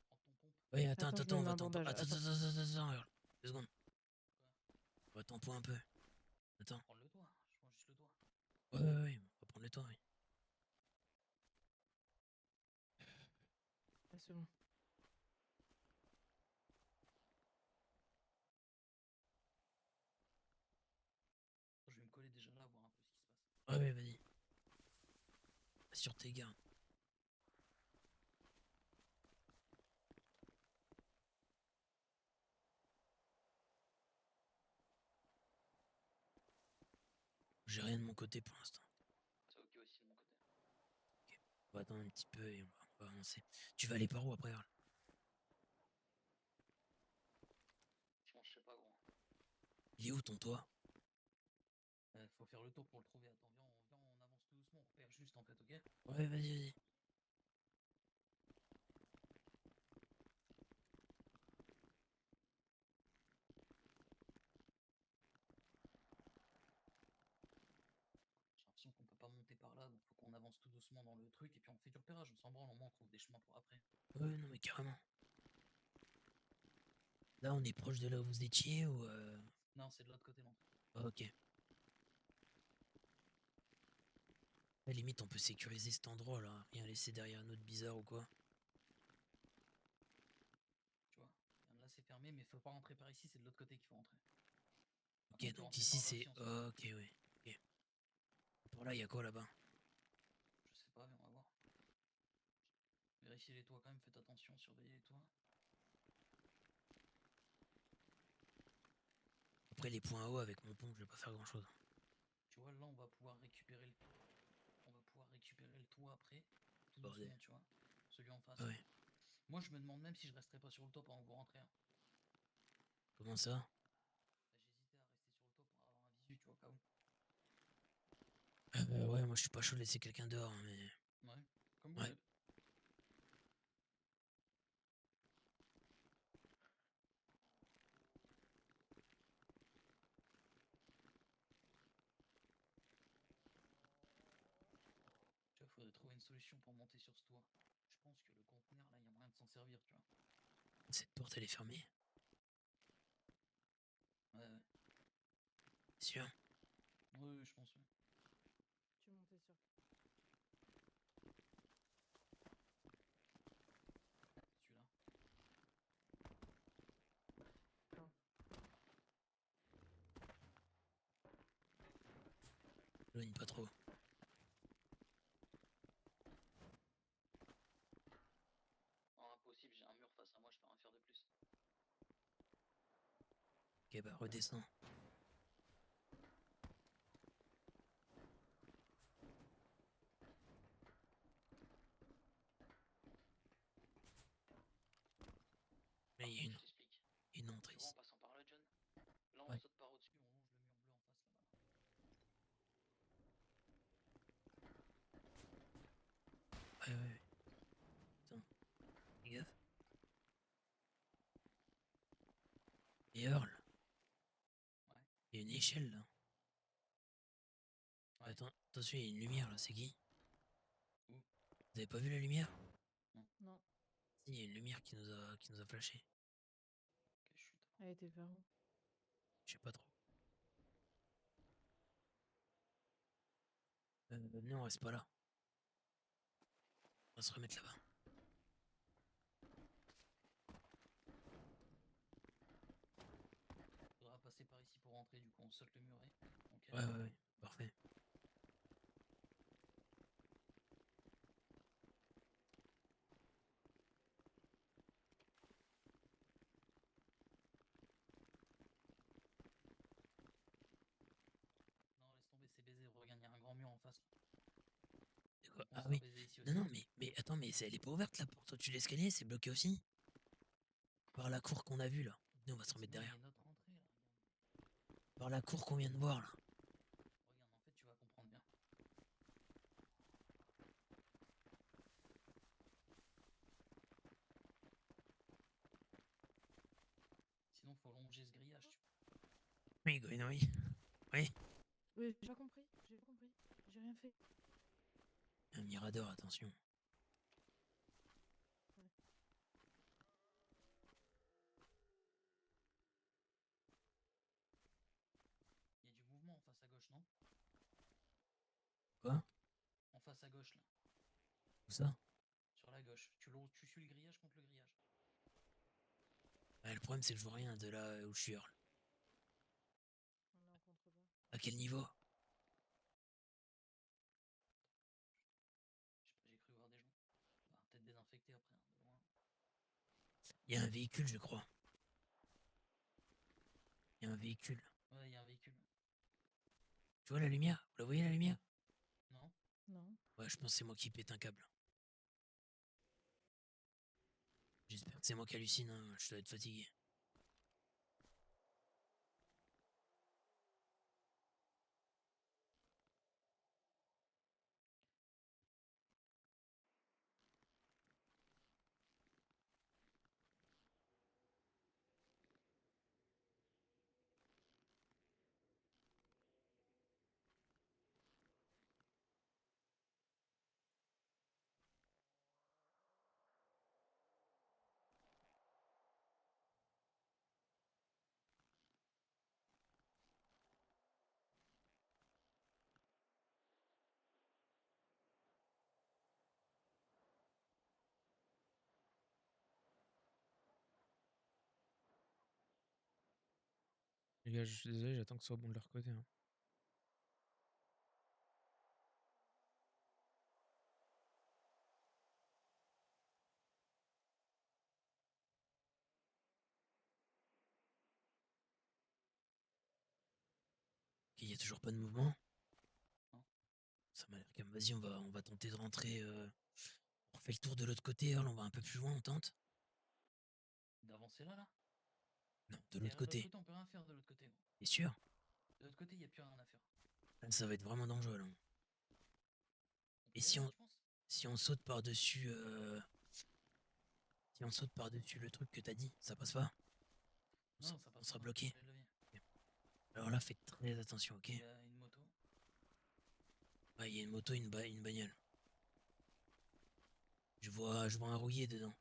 Prends ton pompe. Ouais, Attends, je mets on va un tamponner. bandage. Attends. Attends, Earl. 2 secondes. On va tamponner un peu. Attends. Prends le toit. Je prends juste le toit. Ouais, on va prendre le toit, oui. Ah, c'est bon. Je vais me coller déjà là, voir un peu ce qui se passe. Ouais, vas-y. Assure tes gardes. J'ai rien de mon côté pour l'instant. C'est ok aussi de mon côté. On va attendre un petit peu et on va avancer. Tu vas aller par où après, Earl? Franchement, je sais pas, gros. Il est où ton toit? Faut faire le tour pour le trouver. Attends, viens, on avance tout doucement, on repère juste en fait, ok? Ouais, vas-y. J'ai l'impression qu'on peut pas monter par là, donc faut qu'on avance tout doucement dans le truc et puis on fait du repérage. On s'en branle, au moins on trouve des chemins pour après. Ouais, non, mais carrément. Là, on est proche de là où vous étiez ou Non, c'est de l'autre côté l'entrée. Ah, ok. À la limite, on peut sécuriser cet endroit là, rien laisser derrière nous de bizarre ou quoi. Tu vois? Là c'est fermé, mais faut pas rentrer par ici, c'est de l'autre côté qu'il faut rentrer. Par Ok, contre, on peut donc rentrer ici par là c'est. aussi, on s'en Oh, fout. ok, ouais. Ok. Pour là, il y a quoi là-bas? Je sais pas, mais on va voir. Vérifiez les toits quand même, faites attention, surveillez les toits. Après, les points hauts avec mon pont, je vais pas faire grand chose. Tu vois, là on va pouvoir récupérer le toit après, tout Bordel. doucement, tu vois. Celui en face. Ouais. Moi je me demande même si je resterai pas sur le toit pendant que vous rentrez, hein. Comment ça? Bah, j'hésitais à rester sur le toit pour avoir un visu, tu vois, au cas où. Ouais, moi je suis pas chaud de laisser quelqu'un dehors, hein, mais. Ouais, comme vous Ouais. voulez. Tu vois, faudrait trouver une solution pour monter sur ce toit. Je pense que le conteneur là, il y a moyen de s'en servir, tu vois. Cette porte, elle est fermée. Ouais. Sûr? Oui, je pense, ouais. Tu montais sur. Celui-là. Non. Éloigne pas trop. Oh, impossible, j'ai un mur face à moi, je peux rien faire de plus. Ok, bah redescends. Là, Par il y a contre, je t'explique. une entrée Tu vois, en ici. passant par là, John, là on Ouais. saute par au-dessus, on longe le mur bleu en face là-bas. Ouais. Attends. Fais gaffe. Et Earl, Ouais. il y a une échelle là. Ouais. Attends, attention, il y a une lumière là, c'est qui? Où? Vous avez pas vu la lumière? Non. Non. Si, il y a une lumière qui nous a flashé. Ok, chute. Elle était vers où? Je sais pas trop. Non, on reste pas là. On va se remettre là-bas. Faudra passer par ici pour rentrer, du coup on saute le muret. Ok. Ouais. Parfait. Non, laisse tomber, c'est baisé, regarde, il y a un grand mur en face là. C'est quoi? On Ah sera oui. baisé ici Non, aussi. non, mais attends, mais elle est pas ouverte la porte. Toi, tu l'escalier, c'est bloqué aussi. Par la cour qu'on a vue là. Venez, on va se remettre Non, il y derrière. a une autre entrée là, regarde. Par la cour qu'on vient de voir là. Regarde, en fait, tu vas comprendre bien. Sinon, faut longer ce grillage, tu vois. Oui, oui. Oui. Oui, j'ai pas compris. J'ai pas compris. J'ai rien fait. Un mirador, attention. Ouais. Il y a du mouvement en face à gauche, non? Quoi? En face à gauche là. Où ça? Sur la gauche. Tu suis le grillage contre le grillage. Ouais, le problème, c'est que je vois rien de là où je suis Earl. On est en contrebas. À quel niveau? Je sais pas, j'ai cru voir des gens. Bah, peut-être désinfectés après, hein, de loin. Il y a un véhicule, je crois. Il y a un véhicule. Ouais, il y a un véhicule. Tu vois la lumière? Vous la voyez la lumière? Non? Non. Ouais, je pense que c'est moi qui pète un câble. J'espère que c'est moi qui hallucine, hein. Je dois être fatigué. Les gars, je suis désolé, j'attends que ce soit bon de leur côté, hein. Ok, y a toujours pas de mouvement? Non. Ça m'a l'air calme. Vas-y, on va tenter de rentrer. On refait le tour de l'autre côté, Earl, on va un peu plus loin, on tente? D'avancer là? Non, de Et l'autre de l'autre côté. côté, on peut rien faire de l'autre côté, gros. T'es sûr? De l'autre côté, il n'y a plus rien à faire. Là, ça va être vraiment dangereux, là. On Et peut y aller, tu penses? si on saute par-dessus... Si on saute par-dessus le truc que t'as dit, ça passe pas? Non, ça On passera sera pas. bloqué. J'ai le levier. Ok. Alors là, faites très attention, ok? Il y a une moto. Ouais, il y a une moto, une bagnole. Je vois un rouillé dedans.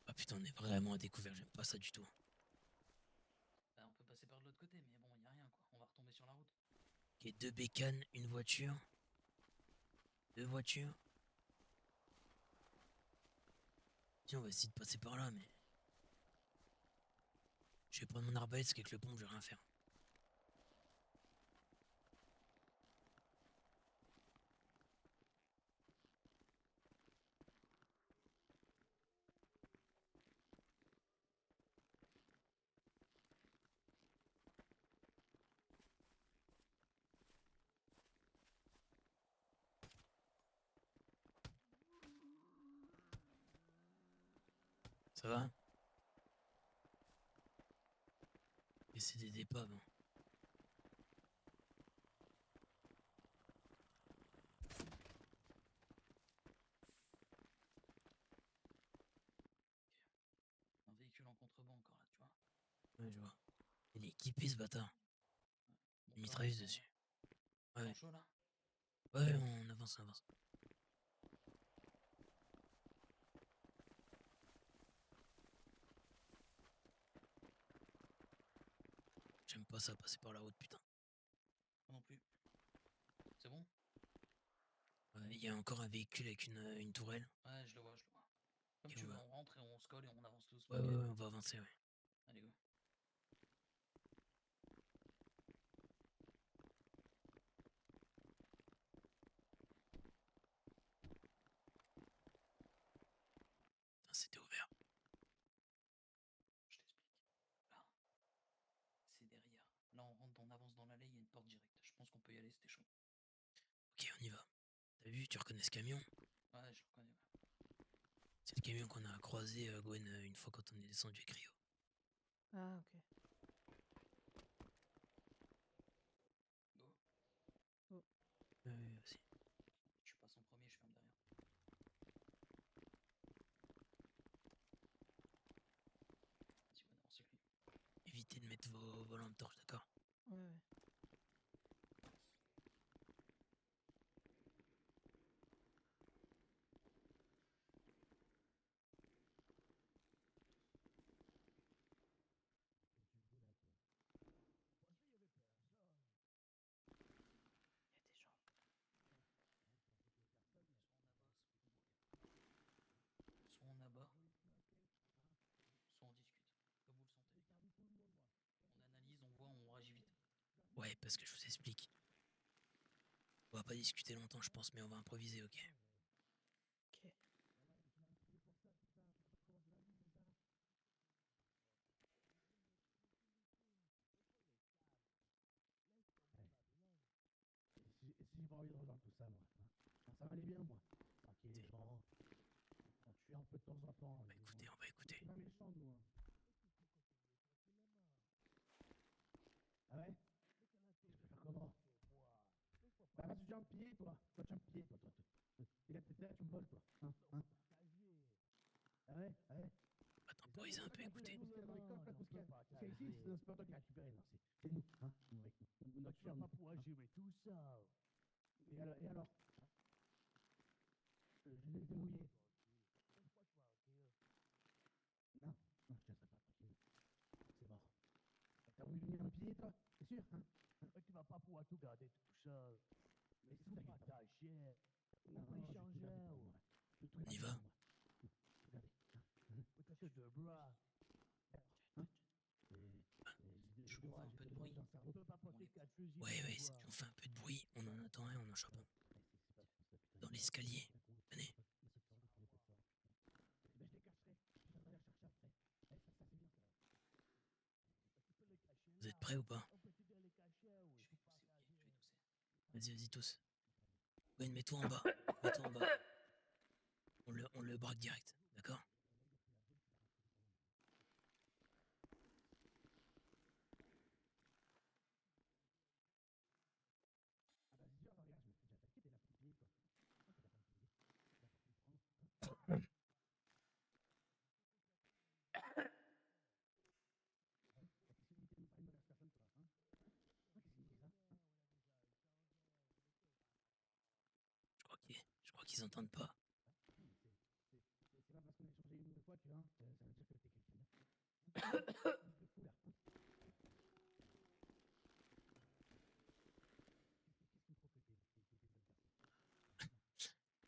Ah putain, on est vraiment à découvert, j'aime pas ça du tout. Bah, on peut passer par de l'autre côté, mais bon, il n'y a rien, quoi. On va retomber sur la route. Ok, 2 bécanes, une voiture. 2 voitures. Si, on va essayer de passer par là, mais... Je vais prendre mon arbalète, parce qu'avec le pompe, je vais rien faire. Ça va? Et c'est des épaves, hein. Un véhicule en contreband encore là, tu vois. Ouais, je vois. Il est équipé, ce bâtard. Bon, Une toi, mitrailleuse dessus. t'es Ouais, en chaud là? ouais, on avance, on avance. J'aime pas ça, passer par la route, putain. Moi non plus. C'est bon? Ouais, il y a encore un véhicule avec une tourelle. Ouais, je le vois, je le vois. Comme Ok, tu on veux, va... on rentre et on se colle et on avance doucement. Ouais, Ok. ouais, on va avancer, ouais. Allez, go. Putain, c'était ouvert. Je t'explique. Là, c'est derrière. Là, on rentre, on avance dans l'allée, il y a une porte directe. Je pense qu'on peut y aller, c'était chaud. Ok, on y va. T'as vu, tu reconnais ce camion? Ouais, je le reconnais. Ouais. C'est le camion qu'on a croisé, Gwen, une fois quand on est descendu avec Rio. Ah, ok. Go. Oh. Vas-y. Tu passes en premier, je ferme derrière. Vas-y, on avance avec lui. Évitez de mettre vos lampes torches, d'accord? Ouais, ouais. Il y a des gens. Soit on abat, soit on discute. Comme vous le sentez, les gars. On analyse, on voit, on réagit vite. Ouais, parce que je vous explique. On va pas discuter longtemps, je pense, mais on va improviser, ok? Ok. J'ai pas envie de rejoindre tout ça, moi. Ça va aller bien, moi. Tranquille, les gens. fais un peu de temps en temps. On va écouter, on va écouter. C'est pas méchant, nous. Ah ouais? Je peux faire comment? Bah, vas-y, tu as un pied, toi. Toi, tu as un pied, toi. Et là, peut-être là, tu me voles, toi. Hein? Ah ouais? Ah ouais? On va temporiser un peu, écoutez. Parce que ici, c'est pas toi qui as récupéré, non. C'est nous, hein? Nous, avec nous. Notre chien, pas nous. pouvoir gérer tout ça. Et alors? Je vais me débrouiller. Non, non, je ne serai pas tranquille. C'est mort. T'as voulu venir un pied, toi? C'est sûr, hein? Tu vas pas pouvoir tout garder tout ça. Mais Tout c'est partager. Non, pas je vais tout échanger. garder pour moi. Je vais tout On y garder va? pour moi. Regardez. Peut-être deux bras. Hein? Je vois un peu de bruit. On peut pas porter 4 fusils. Ouais, dans ouais, le bois. on fait un peu de bruit. On en attend un, on en chope un. Dans l'escalier. Venez. Je les cacherai. Je viendrai les chercher après. Ça, c'est bien, ça. Vous êtes prêts ou pas? On peut t'aider à les cacher. Je vais tousser, ok, je vais tousser. Vas-y, vas-y, tous. Gwen, mets-toi en bas. Mets-toi en bas. On le braque direct, d'accord? Ah bah, c'est sûr, regarde, je me fais déjà attaquer, t'es la pompier, quoi. Je crois qu'ils entendent pas. C'est pas parce qu'on a échangé une ou deux fois que, hein, ça veut dire que t'es quelqu'un de fou, là.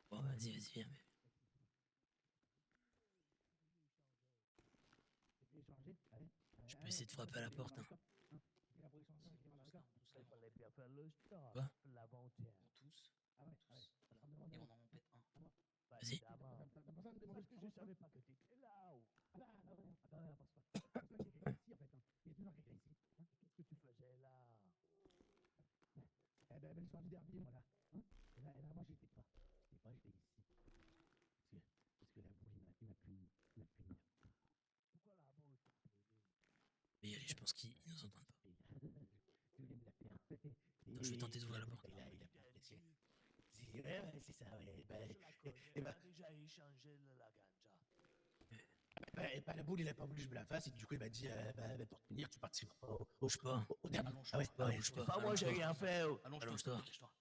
Bon, vas-y, viens. Je peux essayer de frapper à la porte, hein. Il fallait bien faire le start. Quoi? L'inventaire. On tousse, Ah ouais, tous, ouais. et on en pète un. Vas-y. Évidemment. T'as pas besoin de demander Parce que je savais pas que t'étais là. Ah bah, pense pas. Parce qu'il y a quelqu'un ici, en fait. Hein. Il y a toujours quelqu'un ici. Hein. Qu'est-ce que tu faisais là? Eh ben, le soir du dernier, voilà. Hein. Et là, moi, j'étais pas. J'étais ici. Parce que la boule, il m'a puni. Pourquoi la boule t'a puni? Mais allez, je pense qu'ils nous entendent pas. Je voulais me la faire. Attends, je vais tenter d'ouvrir la porte. Il a pas apprécié. Ouais, c'est ça, ouais. On a déjà échangé la ganja. La boule, il a pas voulu que je me la fasse, et du coup, il m'a dit, pour te punir, tu participeras Bouge pas. au dernier. Allonge-toi, Bouge pas. Pas moi, j'ai rien fait. allonge-toi, Allonge-toi. dépêche-toi.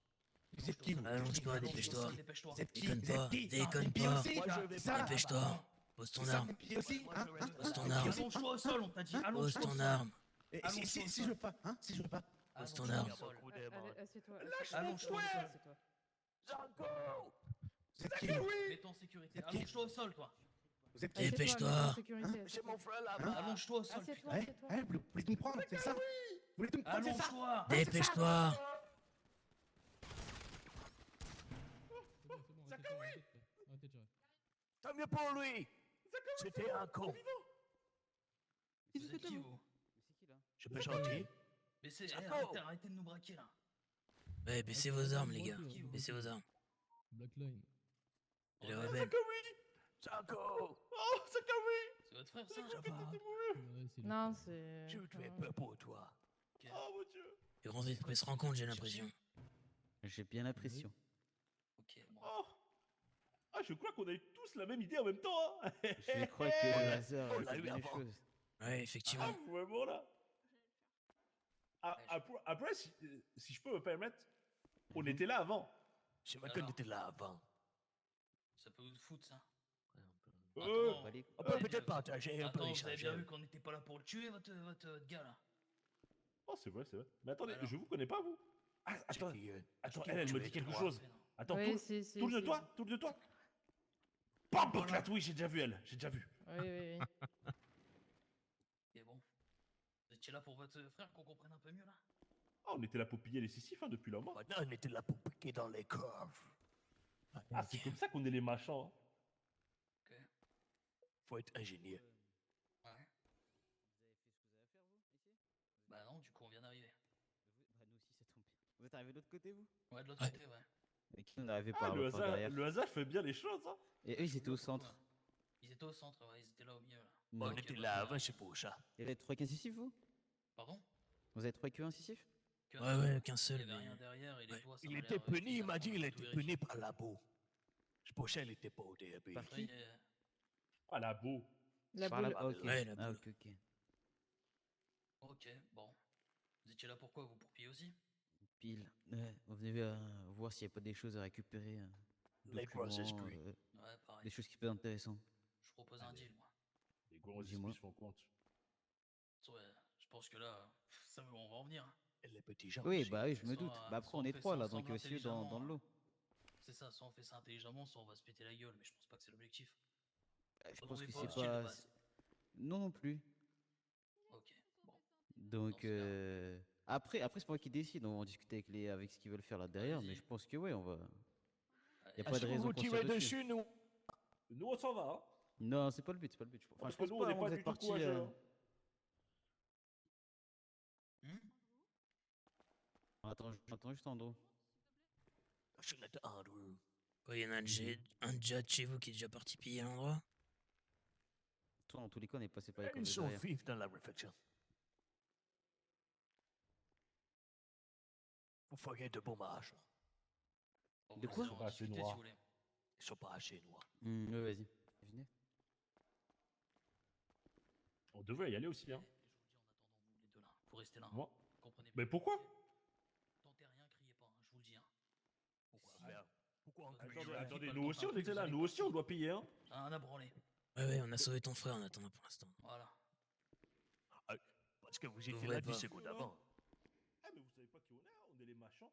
Vous êtes qui, vous? Allonge-toi, dépêche-toi. Dépêche-toi. Vous êtes qui? Déconne pas, Des déconne pieds pas. aussi, Moi, là, je vais c'est ça? pas. Dépêche-toi. Pose ton C'est ça, arme. des pieds aussi, Moi, hein? je reste Pose ton là. arme. Allonge-toi au sol, on t'a dit. Pose Allonge-toi au ton sol. arme. Et Allonge-toi au si sol. je veux pas, hein? Si je veux pas. Pose ton Allonge-toi arme. au sol. Allez, assieds-toi. Allonge-toi au sol. Assieds-toi. Zango! Vous êtes qui? Mets-toi en sécurité. Allonge-toi au sol, toi. Vous êtes qui? Dépêche-toi. Mets-toi en sécurité, C'est mon frère là-bas. Allonge-toi au sol. Assieds-toi, Ouais, assieds-toi. ouais, vous voulez tout me prendre, c'est ça? Vous voulez tout me prendre, c'est ça? Allonge-toi. Dépêche-toi. Tant mieux pour lui. C'était un con. Vous êtes qui, vous? Je peux chanter? Mais c'est. Jaco. Arrêtez de nous braquer, là. Ouais, baissez vos armes, les gars. Baissez vos armes. Blackline. C'est les rebelles. Zango! C'est votre frère, ça? Non, c'est. Je te fais peur pour toi. Les grands esprits se rencontrent, j'ai l'impression. J'ai bien l'impression. Ok, bon. Oh. Ah, je crois qu'on a eu tous la même idée en même temps. Hein. Je crois que le hasard On a l'a fait eu bien les avant. choses. Ouais, effectivement. Ah, vraiment là. Après, si je peux me permettre, on était là avant. Je me qu'on était là avant. Ça peut vous foutre, ça. Euh, Attends, On peut peut-être partager un peu Attends, les vous avez bien vu chargeurs. qu'on n'était pas là pour le tuer, votre gars, là. Oh, c'est vrai. Mais attendez, Alors. je vous connais pas, vous. Ah, attends, Qui elle tu me es, dit quelque toi? chose. Attends, Oui, si. tourne-toi. Bam, boclate, oui, j'ai déjà vu elle. J'ai déjà vu. Oui. Et bon. Vous étiez là pour votre frère, qu'on comprenne un peu mieux, là? Ah, on était là pour piller les sissifs, hein, depuis longtemps. Maintenant, on était là pour piquer dans les coffres. Ah, c'est comme ça qu'on est les machins. Hein. Ok. Faut être ingénieux. Ouais. Bah non, du coup, on vient d'arriver. Nous aussi, ça tombe bien. Vous êtes arrivé de l'autre côté, vous? Ouais, de l'autre côté, ouais. Et qui on est arrivé Ah, par le derrière? hasard fait bien les choses. Hein. Et eux, ils étaient au centre. étaient au centre, ouais, ils étaient là au milieu. Là. Non. On Ok, était bah, là je avant, vais- c'est pour ça. Il y avait 3 incisifs, vous? Pardon? Vous avez 3 queues incisifs? Qu'un Ouais, seul. ouais, qu'un Il seul. y avait Mais... rien derrière et les Ouais. toits, ça Il m'a était l'air puni, il bizarre, m'a dit on qu'il va tout était puni vérifier. par la boue. C'est pour ça qu'il était pas au début. Par qui? Après, Ah, la beau. La Par boule. Ah, ok. Ouais, la Ah, boule. ok, ok. ok, bon. Vous étiez là pourquoi? Vous pour piller aussi? Pile. Ouais, on venait voir s'il n'y a pas des choses à récupérer. Les gros Documents, esprits. Ouais, pareil. des choses qui peuvent être intéressantes. Je propose un Allez. deal, moi. Les gros Dis-moi. esprits se font compte. Ouais, je pense que là, ça va, on va en venir. Hein. Et les petits gens Oui, aussi. bah oui, je me Soit, doute. Bah après, soit on on est fait 3 ça là, donc il ensemble y a aussi eux dans intelligemment, le lot. C'est ça, soit on fait ça intelligemment, soit on va se péter la gueule, mais je pense pas que c'est l'objectif. Je On pense est que pas c'est hostile de pas. base. Non, non plus. Ok, bon. Donc, c'est bien. après c'est pas moi qui décide. On va en discuter avec ce qu'ils veulent faire là derrière, mais vas-y. je pense que ouais, on va. Y a Et- pas de Si vous raison vous qu'on se tirez tire dessus. dessus, nous. Nous, on s'en va. Hein. Non, c'est pas le but, c'est pas le but. Enfin, Parce je que pense nous, pas, on n'est avant pas que vous du êtes tout parti. courageux. Hein. Hmm. Attends juste Andrew. Je n'étais Andrew. Quoi, il y en a un déjà de chez vous qui est déjà parti piller l'endroit? Toi, dans tous les cas, on est passé par les Ils cordes de sont derrière. vifs dans la réflexion. Vous feriez de beaux marches. Bon, De vas-y, quoi? on va Pas assez discuter noir. si vous voulez. Ils sont pas assez noirs. Ouais, vas-y. Venez. On devrait y aller aussi. Et Hein. je vous le dis en attendant, vous les deux là, faut rester là. Hein. Moi. Vous comprenez Mais bien. pourquoi? Tentez rien, criez pas, hein, je vous le dis. Hein. Pourquoi Si- faire? Pourquoi on Attendez, crie? Attendez, ouais. attendez, Pas nous le aussi temps on d'un était truc, là, vous allez nous aussi on partir. doit payer. Hein. Un à branler. Ouais, on a sauvé ton frère en attendant pour l'instant. Voilà. Parce que vous étiez Ouvrez là 10 pas. secondes avant. Ah, mais vous savez pas qui on est les machins.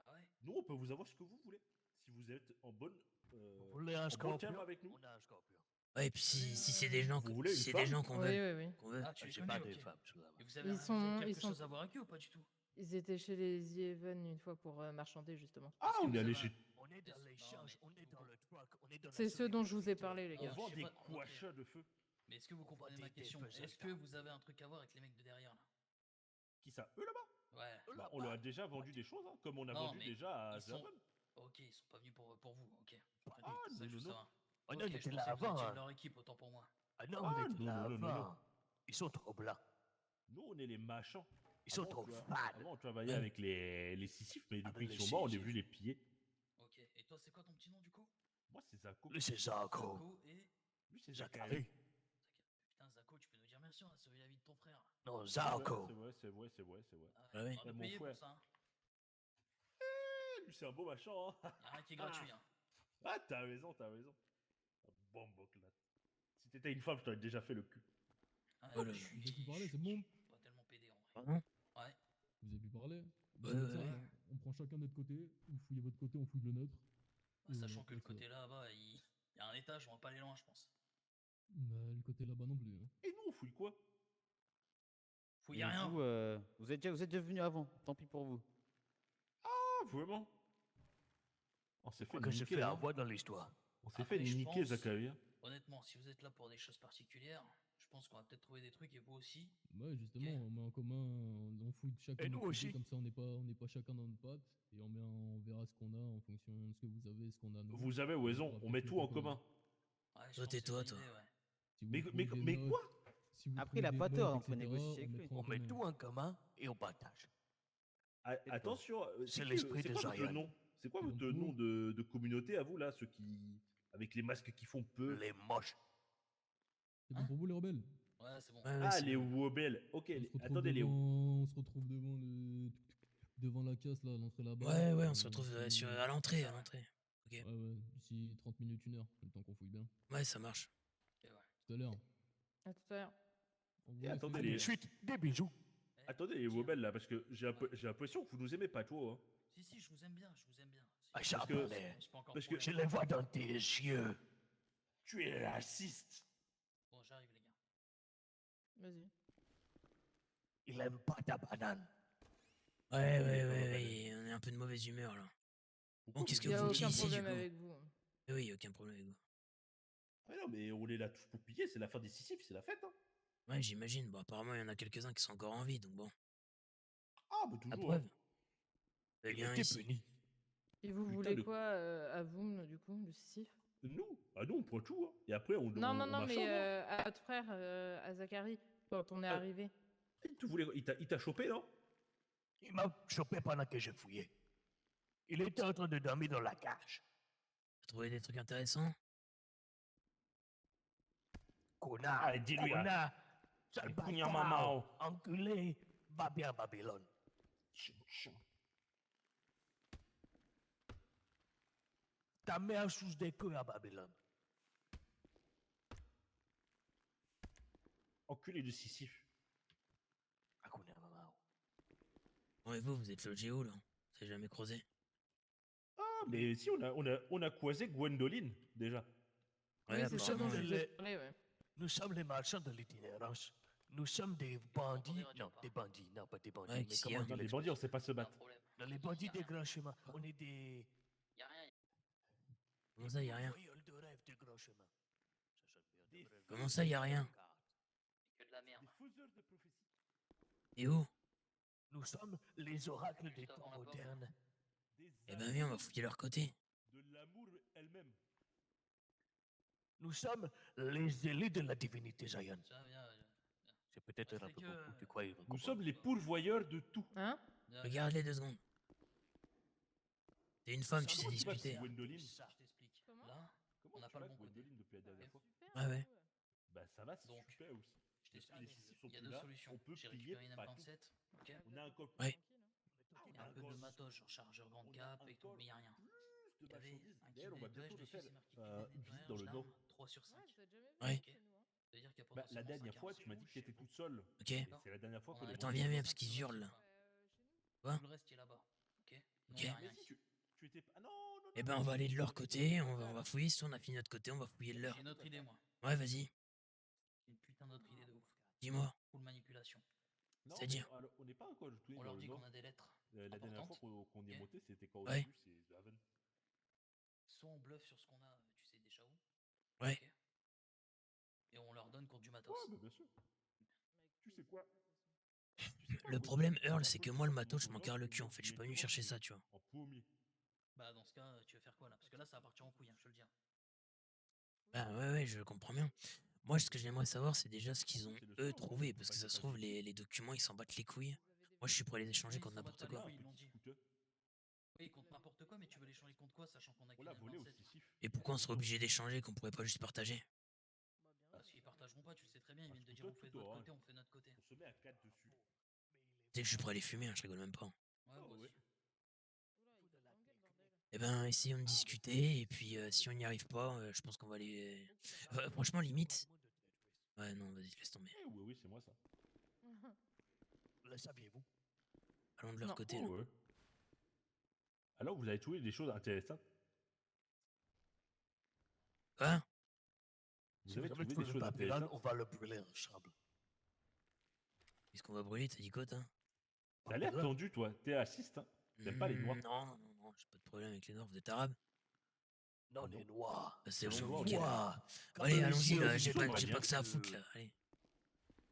Ah ouais? Nous, on peut vous avoir ce que vous voulez. Si vous êtes en bonne. Vous voulez un en bon terme scorpion? avec nous. On a un scorpion. Ouais, et puis si c'est des gens, Vous voulez une si c'est des femme? gens qu'on Oui, veut, oui, oui. qu'on veut. Ah, tu les J'ai connais, pas ok. des femmes sous la main. Et vous avez, Ils vous avez sont- quelque ils sont- chose à voir avec eux ou pas du tout? Ils étaient chez les The Even une fois pour marchander, justement. Ah, Est-ce que on vous est allé avez chez. On est dans Non, l'échange, mais on est vous dans le truck, on est dans la C'est ceux dont je vous ai solidarité. parlé, les On gars. vend je sais des pas, ok. couachats de feu. Mais est-ce que vous comprenez ma des question? faiseurs Est-ce que vous avez un truc à voir avec les mecs de derrière là? Qui ça? Eux là-bas? Ouais. Bah, on leur a déjà vendu des choses, hein, comme on a Non, vendu mais déjà à ils sont- Zaven. Ok, ils sont pas venus pour vous, ok. Ah, C'est ça que je veux non. savoir. Oh Ok, non, je on était pensais là que vous étiez avant. de leur équipe, autant pour moi. Ah non, Ah, on était là non. avant. Ils sont trop blancs. Nous, on est les machins. Ils sont Avant, trop tu vois, fades. Avant, on travaillait Ouais. avec les Sisyphes, mais Avec depuis les qu'ils sont morts, on est Sisyphes. venu les piller. Ok, et toi, c'est quoi ton petit nom du coup? Moi, c'est Zako. Lui, c'est Zarko. Zako et. Lui, c'est Zachary. Putain, Zako, tu peux nous dire merci, on a sauvé la vie de ton frère. Non, C'est Zarko. vrai. Ah, Ouais, oui. on va Ouais, nous mon payer pour frère. ça. Hein. Lui, c'est un beau machin. Hein. Y'a rien qui est gratuit. Hein. Ah, t'as raison. Bon, là. Si t'étais une femme, je t'aurais déjà fait le cul. Ah, Oh là je là. suis- Vous avez pu parler, je c'est bon. suis pas tellement pédé en vrai. Pardon? Ouais. Vous avez pu parler. Bah, Ouais, comme ouais, ça, ouais. alors, on prend chacun de notre côté, vous fouillez votre côté, on fouille le nôtre. Bah, Et sachant voilà, que le après, côté là-bas, il y a un étage, on va pas aller loin, je pense. Bah, le côté là-bas non plus. Hein. Et nous, on fouille quoi? Fouille Et rien. vous êtes déjà venu avant. Tant pis pour vous. Ah, vraiment? On s'est fait Quoi que je niquer, fais la hein. voix dans l'histoire. On s'est Après, fait je niquer, pense- Zachary. hein. Honnêtement, si vous êtes là pour des choses particulières, je pense qu'on va peut-être trouver des trucs et vous aussi. Ouais, justement, Ok. on met en commun, on fouille chacun Et de nous notre côté, aussi. comme ça on n'est pas chacun dans notre patte, et on verra ce qu'on a en fonction de ce que vous avez, ce qu'on a nous. Vous avez Et on raison, pourra on met peut-être tout en mettre commun. Ouais, je Toi, pense que c'est tais-toi, une toi. idée, ouais. Si vous Mais trouvez des mais notes, quoi? si vous Après, trouvez il a des pas notes, tort, hein, faut etc., négocier avec on lui. mettra en On met commun. tout en commun et on partage. Attention, C'est qui, l'esprit c'est de quoi votre Zion. nom? C'est quoi C'est votre bon pour nom de communauté à vous là, ceux qui. Avec les masques qui font peu? Les moches. C'est bon Hein pour vous les rebelles? Ouais, c'est bon. Ouais, ouais, Ah, c'est les bon. Wobel. Ok, On se retrouve attendez, les. on se retrouve devant la casse là, à l'entrée là-bas. Ouais, on se retrouve d'ici- à l'entrée, à l'entrée. Ok. Ouais, d'ici 30 minutes, 1 heure, le temps qu'on fouille bien. Ouais, ça marche. Et ouais. Tout à l'heure. À tout à l'heure. On vous Et laisse, attendez, les les- gars. Suite, des bisous. Eh, Attendez, les dis, hein. Wobel là, parce que j'ai l'impression que vous nous aimez pas trop. Hein. Si, je vous aime bien, je vous aime bien. Si, Ah, je- ça Parce que- parlait. j'ai pas encore parce de que- Je problème. les vois dans tes yeux. Tu es raciste. Bon, j'arrive, les gars. Vas-y. Il aime pas ta banane. Ouais, on est un peu de mauvaise humeur là. Pourquoi qu'est-ce vous que Il n'y a vous dites dites aucun ici, problème du coup? avec vous. Eh oui, y a aucun problème avec vous. Ah non, mais on est là tous pour piller, c'est la fin des Sisyphes, c'est la fête. Hein. Ouais, j'imagine. Bon, apparemment, il y en a quelques-uns qui sont encore en vie, donc bon. Ah, bah La toujours. preuve. hein. Eh Il bien, était ici. puni. Et vous Putain voulez de- quoi à vous, du coup, le Sisyphe? Nous? Ah nous, on prend tout, hein. Et après, Non, on non, non, mais machin, hein. à notre frère, à Zachary, quand on est Ah, arrivé. il t'a chopé, non? Il m'a chopé pendant que je fouillais. Il était en train de dormir dans la cage. T'as trouvé des trucs intéressants? Connard, Allez, dis-lui, hein. connard, sale Le poignard bâtard, maman. enculé, va bien à Babylone. Ta mère sous des queues à Babylone. Enculé de Sisyphe. Ah, connard, maman. Bon, et vous êtes logé où, là? Vous avez jamais creusé? Ah, mais si, on a croisé Gwendoline, déjà. Ouais, Oui, c'est ça dont apparemment, je ouais. vous ai parlé, ouais. Nous sommes les marchands de l'itinérance. Nous sommes des bandits. radio, Non, pas. des bandits. Non, pas des bandits. Ouais, mais qu'est-ce comment qu'il y a? dire Non, les l'expression? bandits, on sait pas se Y'a un battre. problème. Dans les bandits des grands chemins. On est des Y'a rien. Comment ça, y a rien? voyous de rêve des grands chemins. Ça sonne bien, de rêve. Comment ça, y a rien? Que de la merde. Des faiseurs de prophéties. Et où? Nous sommes les oracles des Juste temps avant la porte. modernes. Des Eh ben, viens, on va amours fouiller leur côté. de l'amour elle-même. Nous sommes les élus de la divinité Zion. Tiens, viens. C'est peut-être Ouais, un c'est peu que, beaucoup. Tu crois ils vont Nous comprendre. sommes les pourvoyeurs de tout. Hein? viens. Regarde-les 2 secondes. T'es une femme, tu sais Comment tu vas discuter. avec Gwendoline? Je t'explique. Comment? Là, Comment On n'a tu pas vas le avec bon côté. Gwendoline depuis la dernière fois? Super, Ah ouais. Bah ça va, c'est Donc, super aussi. je Les t'explique. Sisyphes sont Il y a plus deux là, solutions. on peut J'ai plier récupéré une pas tout. M27. Ok. On a encore Ouais. Et un peu de matos, genre chargeur grande On a cap et tout, encore mais y'a rien. plus Il de y avait marchandises. un kit D'ailleurs, on va nettoyage bientôt le dessus, faire c'est marqué kit de une visite nettoyage dans le Nord. d'armes 3 sur 5. Ouais, t'as jamais vu Ouais. ça chez nous, hein. C'est-à-dire qu'il y a Bah, la potentiellement dernière 5 fois, armes. tu m'as dit que t'étais toute seule. Ok. Et c'est la dernière fois On qu'on a est Attends, revenu viens, ensemble. viens, parce qu'ils hurlent, là. Quoi? Tout le reste, il est là-bas. Ok. Nous, Ok. on a Mais rien si, ici. tu étais pas. Ah non, non, Eh non, ben, non, on va aller de leur tu étais côté, pas on là. va fouiller. Si on a fini notre côté, on va fouiller de leur. J'ai une autre idée, moi. Ouais, vas-y, Une putain d'autre idée de ouf. dis-moi. Full manipulation. Non, C'est-à-dire? alors, on n'est pas encore retourné On dans leur le dit Nord. qu'on a des lettres La dernière fois importantes. qu'on y est Ok. monté, c'était quand au Ouais. début, c'est The Haven. Soit on bluffe sur ce qu'on a, tu sais déjà où. Ouais. Ok. Et on leur donne contre du matos. Ouais, bah bien sûr. Tu sais quoi? Tu sais quoi, Le Gwendoline, problème, c'est Earl, la c'est que prochaine moi, le fois qu'on matos, je monte m'en au carre Nord, le on cul, en monte fait. Je suis pas venu chercher ça, tu vois. en pommier. Bah dans ce cas, tu veux faire quoi là? Parce que là, ça va partir en couille, hein, je te le dis. Bah ouais, je comprends bien. Moi, ce que j'aimerais savoir, c'est déjà ce qu'ils ont, C'est le eux, soir, trouvé. on Parce va que ça se passer trouve, un petit les documents, ils s'en battent les couilles. Moi, je suis pour les échanger Oui, contre ils s'en n'importe battent quoi. pas Là, les un couilles, ils l'ont petit dit. scooter. Oui, contre n'importe quoi, mais tu veux l'échanger contre quoi, sachant qu'on a On qu'une l'a volé au M27? Sisyphe. Et pourquoi on serait obligé d'échanger qu'on pourrait pas juste partager? Parce qu'ils partageront pas, tu le sais très bien, ils Un viennent de dire scooter vous faites tout votre orange. côté, on fait notre côté. On se met à 4 dessus. Tu sais que je suis prêt à les fumer, hein, je rigole même pas. Ouais, Ah moi ouais. aussi. Eh ben, essayons de discuter, et puis si on n'y arrive pas, je pense qu'on va aller. Enfin, franchement, limite. Ouais, non, vas-y, laisse tomber. Eh oui, oui, c'est moi ça. Le saviez-vous? Allons de leur Non. côté, Oh, là. ouais. Alors, vous avez trouvé des choses intéressantes. Quoi? Vous Si avez vous trouvé des trouvé choses Babylone, on intéressantes. va le brûler ensemble. Qu'est-ce qu'on va brûler? T'as dit quoi, toi? T'as l'air Babylone. tendu, toi. T'es raciste, hein. T'aimes pas les noirs. Non, j'ai pas de problème avec les noirs. Vous êtes arabe? Non, les noirs. Bah, c'est Ce bon, sont nickel. Noirs. Bon, allez, Comme les allons-y, yeux là. du J'ai Dieu, pas, j'ai bien pas que ça à que- foutre, là. Allez.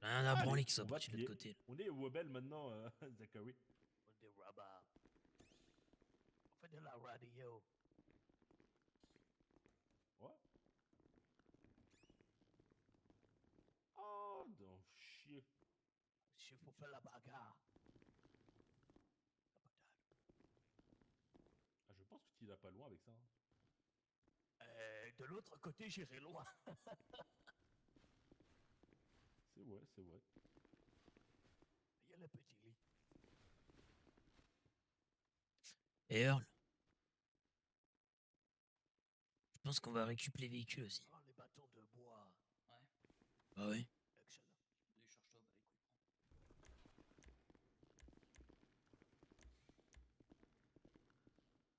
Rien à Allez, branler qu'ils soient on va partis de l'autre plier. côté, là. On est au Webel maintenant, Zachary. On est rabat. On fait de la radio. Ouais. Oh, non, chier. Il faut faire la bagarre. Ah, je pense que tu vas pas loin avec ça. Hein. De l'autre côté, j'irai loin. C'est vrai, c'est vrai. Il y a le petit lit. Et Earl, je pense qu'on va récupérer les véhicules aussi. Oh, les bâtons de bois. Bah ouais. Excellent. Décharge-toi, bah les couilles.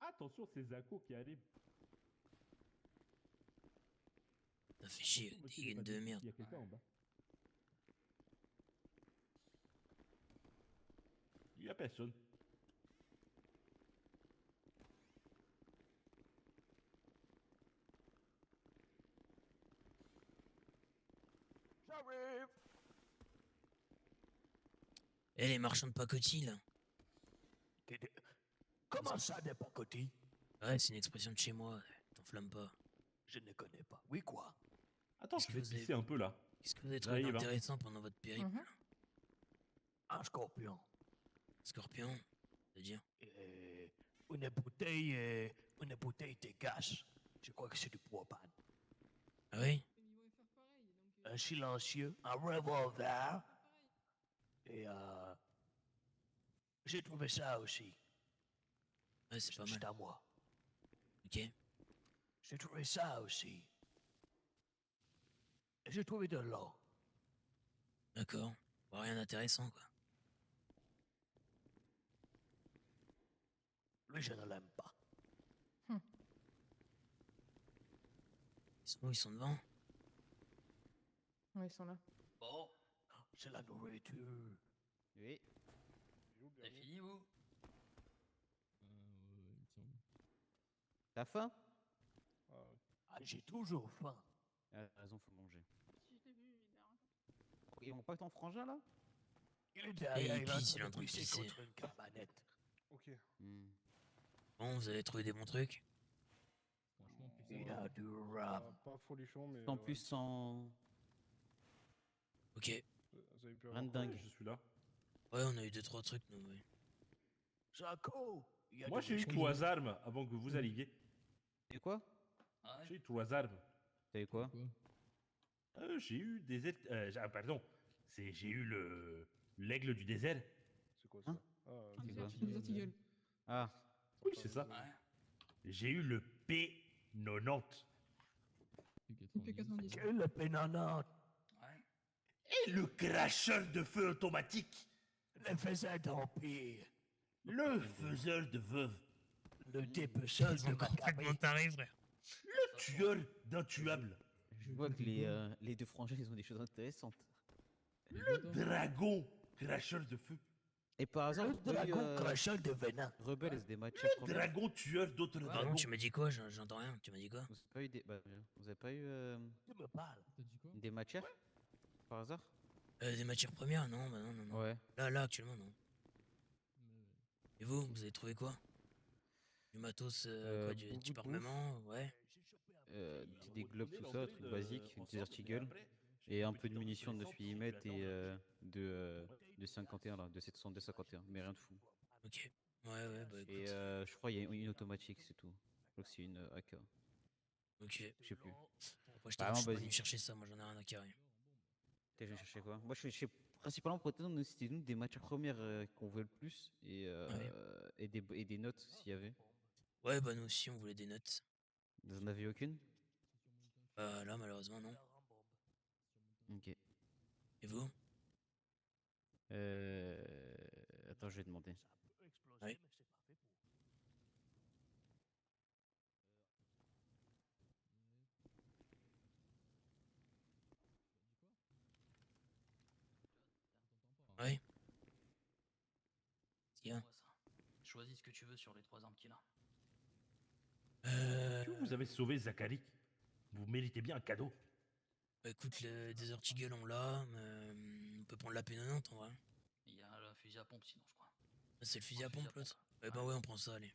Attention, c'est Zako qui arrive. Ça fait chier, Attention, des monsieur, il gaines est pas de dit, merde. Il y a quelqu'un en bas. Il y a personne. J'arrive. Eh, les marchands de pacotille, là. Comment ça, des pacotis? Ouais, c'est une expression de chez moi. T'enflamme pas. Je ne connais pas. Oui, quoi? Attends, Est-ce je que vais vous avez- pisser un peu là. Qu'est-ce que vous avez trouvé J'arrive, hein. d'intéressant pendant votre périple? Mhm. Un scorpion. Scorpion, c'est-à-dire? Et une bouteille de gaz. Je crois que c'est du propane. Ah oui? Un silencieux, un revolver. Et j'ai trouvé ça aussi. Ouais, c'est pas C'est mal. à moi. Ok. J'ai trouvé ça aussi. Et j'ai trouvé de l'eau. D'accord. Bon, rien d'intéressant, quoi. Lui, je ne l'aime pas. Ils sont où? Ils sont devant? Ouais, ils sont là. Bon, C'est la nourriture. Oui. c'est fini, vous? T'as faim? Ah, j'ai toujours faim. Ah, t'as raison, faut manger. Ils vont pas ton frangin là? Il est derrière, il il est en pisse, train il est en de train de pisser pisser. contre une cabanette. Ok. Hmm. Bon, vous avez trouvé des bons trucs? Franchement, Il a du rhum. pas folichon, mais. En ouais. plus, sans. Ok. Vous avez pu Rien de avoir quoi? dingue. Je suis là. Ouais, on a eu 2-3 trucs, nous, ouais. Jaco, il y a Moi, du j'ai eu whisky. 3 armes avant que vous alliez. Et quoi? Ouais. J'ai eu 3 armes. T'as eu quoi? J'ai eu des... pardon. J'ai eu l'aigle du désert. C'est quoi ça? Hein? Ah, C'est des quoi? artigales. Ah, Oui, c'est ça. Ouais. J'ai eu le P90. Quel le pénanant. Ouais. Et le cracheur de feu automatique. Le faiseur d'empire. Le faiseur de veuve. Le dépeceur de Maccabée. taré, frère. Le tueur d'intuables. je vois que les deux frangins, ils ont des choses intéressantes. Le dragon cracheur de feu. Et par hasard, Le vous avez eu, dragon cracheur de venin. Rebelle, c'est des matchs Le dragon tueur d'autres Pardon, dragons. tu m'as dit quoi? J'entends rien. Tu m'as dit quoi? Vous avez pas eu des. Bah, vous avez pas eu Tu me parles. des matières? Par hasard? Des matières premières? Non, bah non, non, non. Ouais. Là, actuellement, non. Et vous avez trouvé quoi? Du matos, quoi, du beaucoup type de bouffe. armement? Ouais. Des globes, tout ça, trucs basiques, des artigles. Et un peu de munitions de 9 mm et de 51 là, de 700, de 51, mais rien de fou. Ok. Ouais, bah écoute. Et je crois qu'il y a une automatique, c'est tout. Je crois que c'est une AK. Ok. Je sais plus. Après, je Vraiment t'avoue, je suis pas venu basique. chercher ça, moi j'en ai rien à carrer. T'es venu chercher quoi? Moi je fais principalement pour nous, c'était nous des matières premières qu'on voulait le plus et des notes s'il y avait. Ouais, bah nous aussi on voulait des notes. Vous en avez aucune? Là, malheureusement, non. Ok. Et vous? Attends, je vais demander. Oui. Ouais. Qu'est-ce qu'il y a? Envoie ça. Choisis ce que tu veux sur les 3 armes qu'il a. Que vous avez sauvé Zachary. Vous méritez bien un cadeau. Bah écoute, le Desert Eagle on l'a, on peut prendre la P90 en vrai. Il y a le fusil à pompe sinon, je crois. Ah, c'est le fusil à pompe l'autre? Ouais, bah ouais, on prend ça, allez.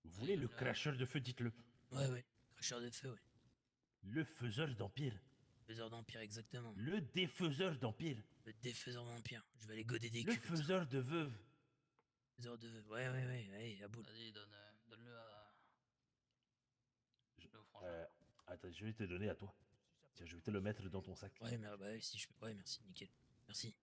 Vous voulez le cracheur de feu, dites-le. Ouais. Cracheur de feu, ouais. Le faiseur d'empire. Faiseur d'empire, exactement. Le défaiseur d'empire. Le défaiseur d'empire. Je vais aller goder des Le culs. comme ça. faiseur de veuve. Faiseur de... Ouais, à boule. Vas-y, donne-le à. Je- Le frangin. Attends, je vais te donner à toi. Tiens, je vais te le mettre dans ton sac. Ouais, mais bah ouais, si je peux... Ouais, merci, nickel. Merci.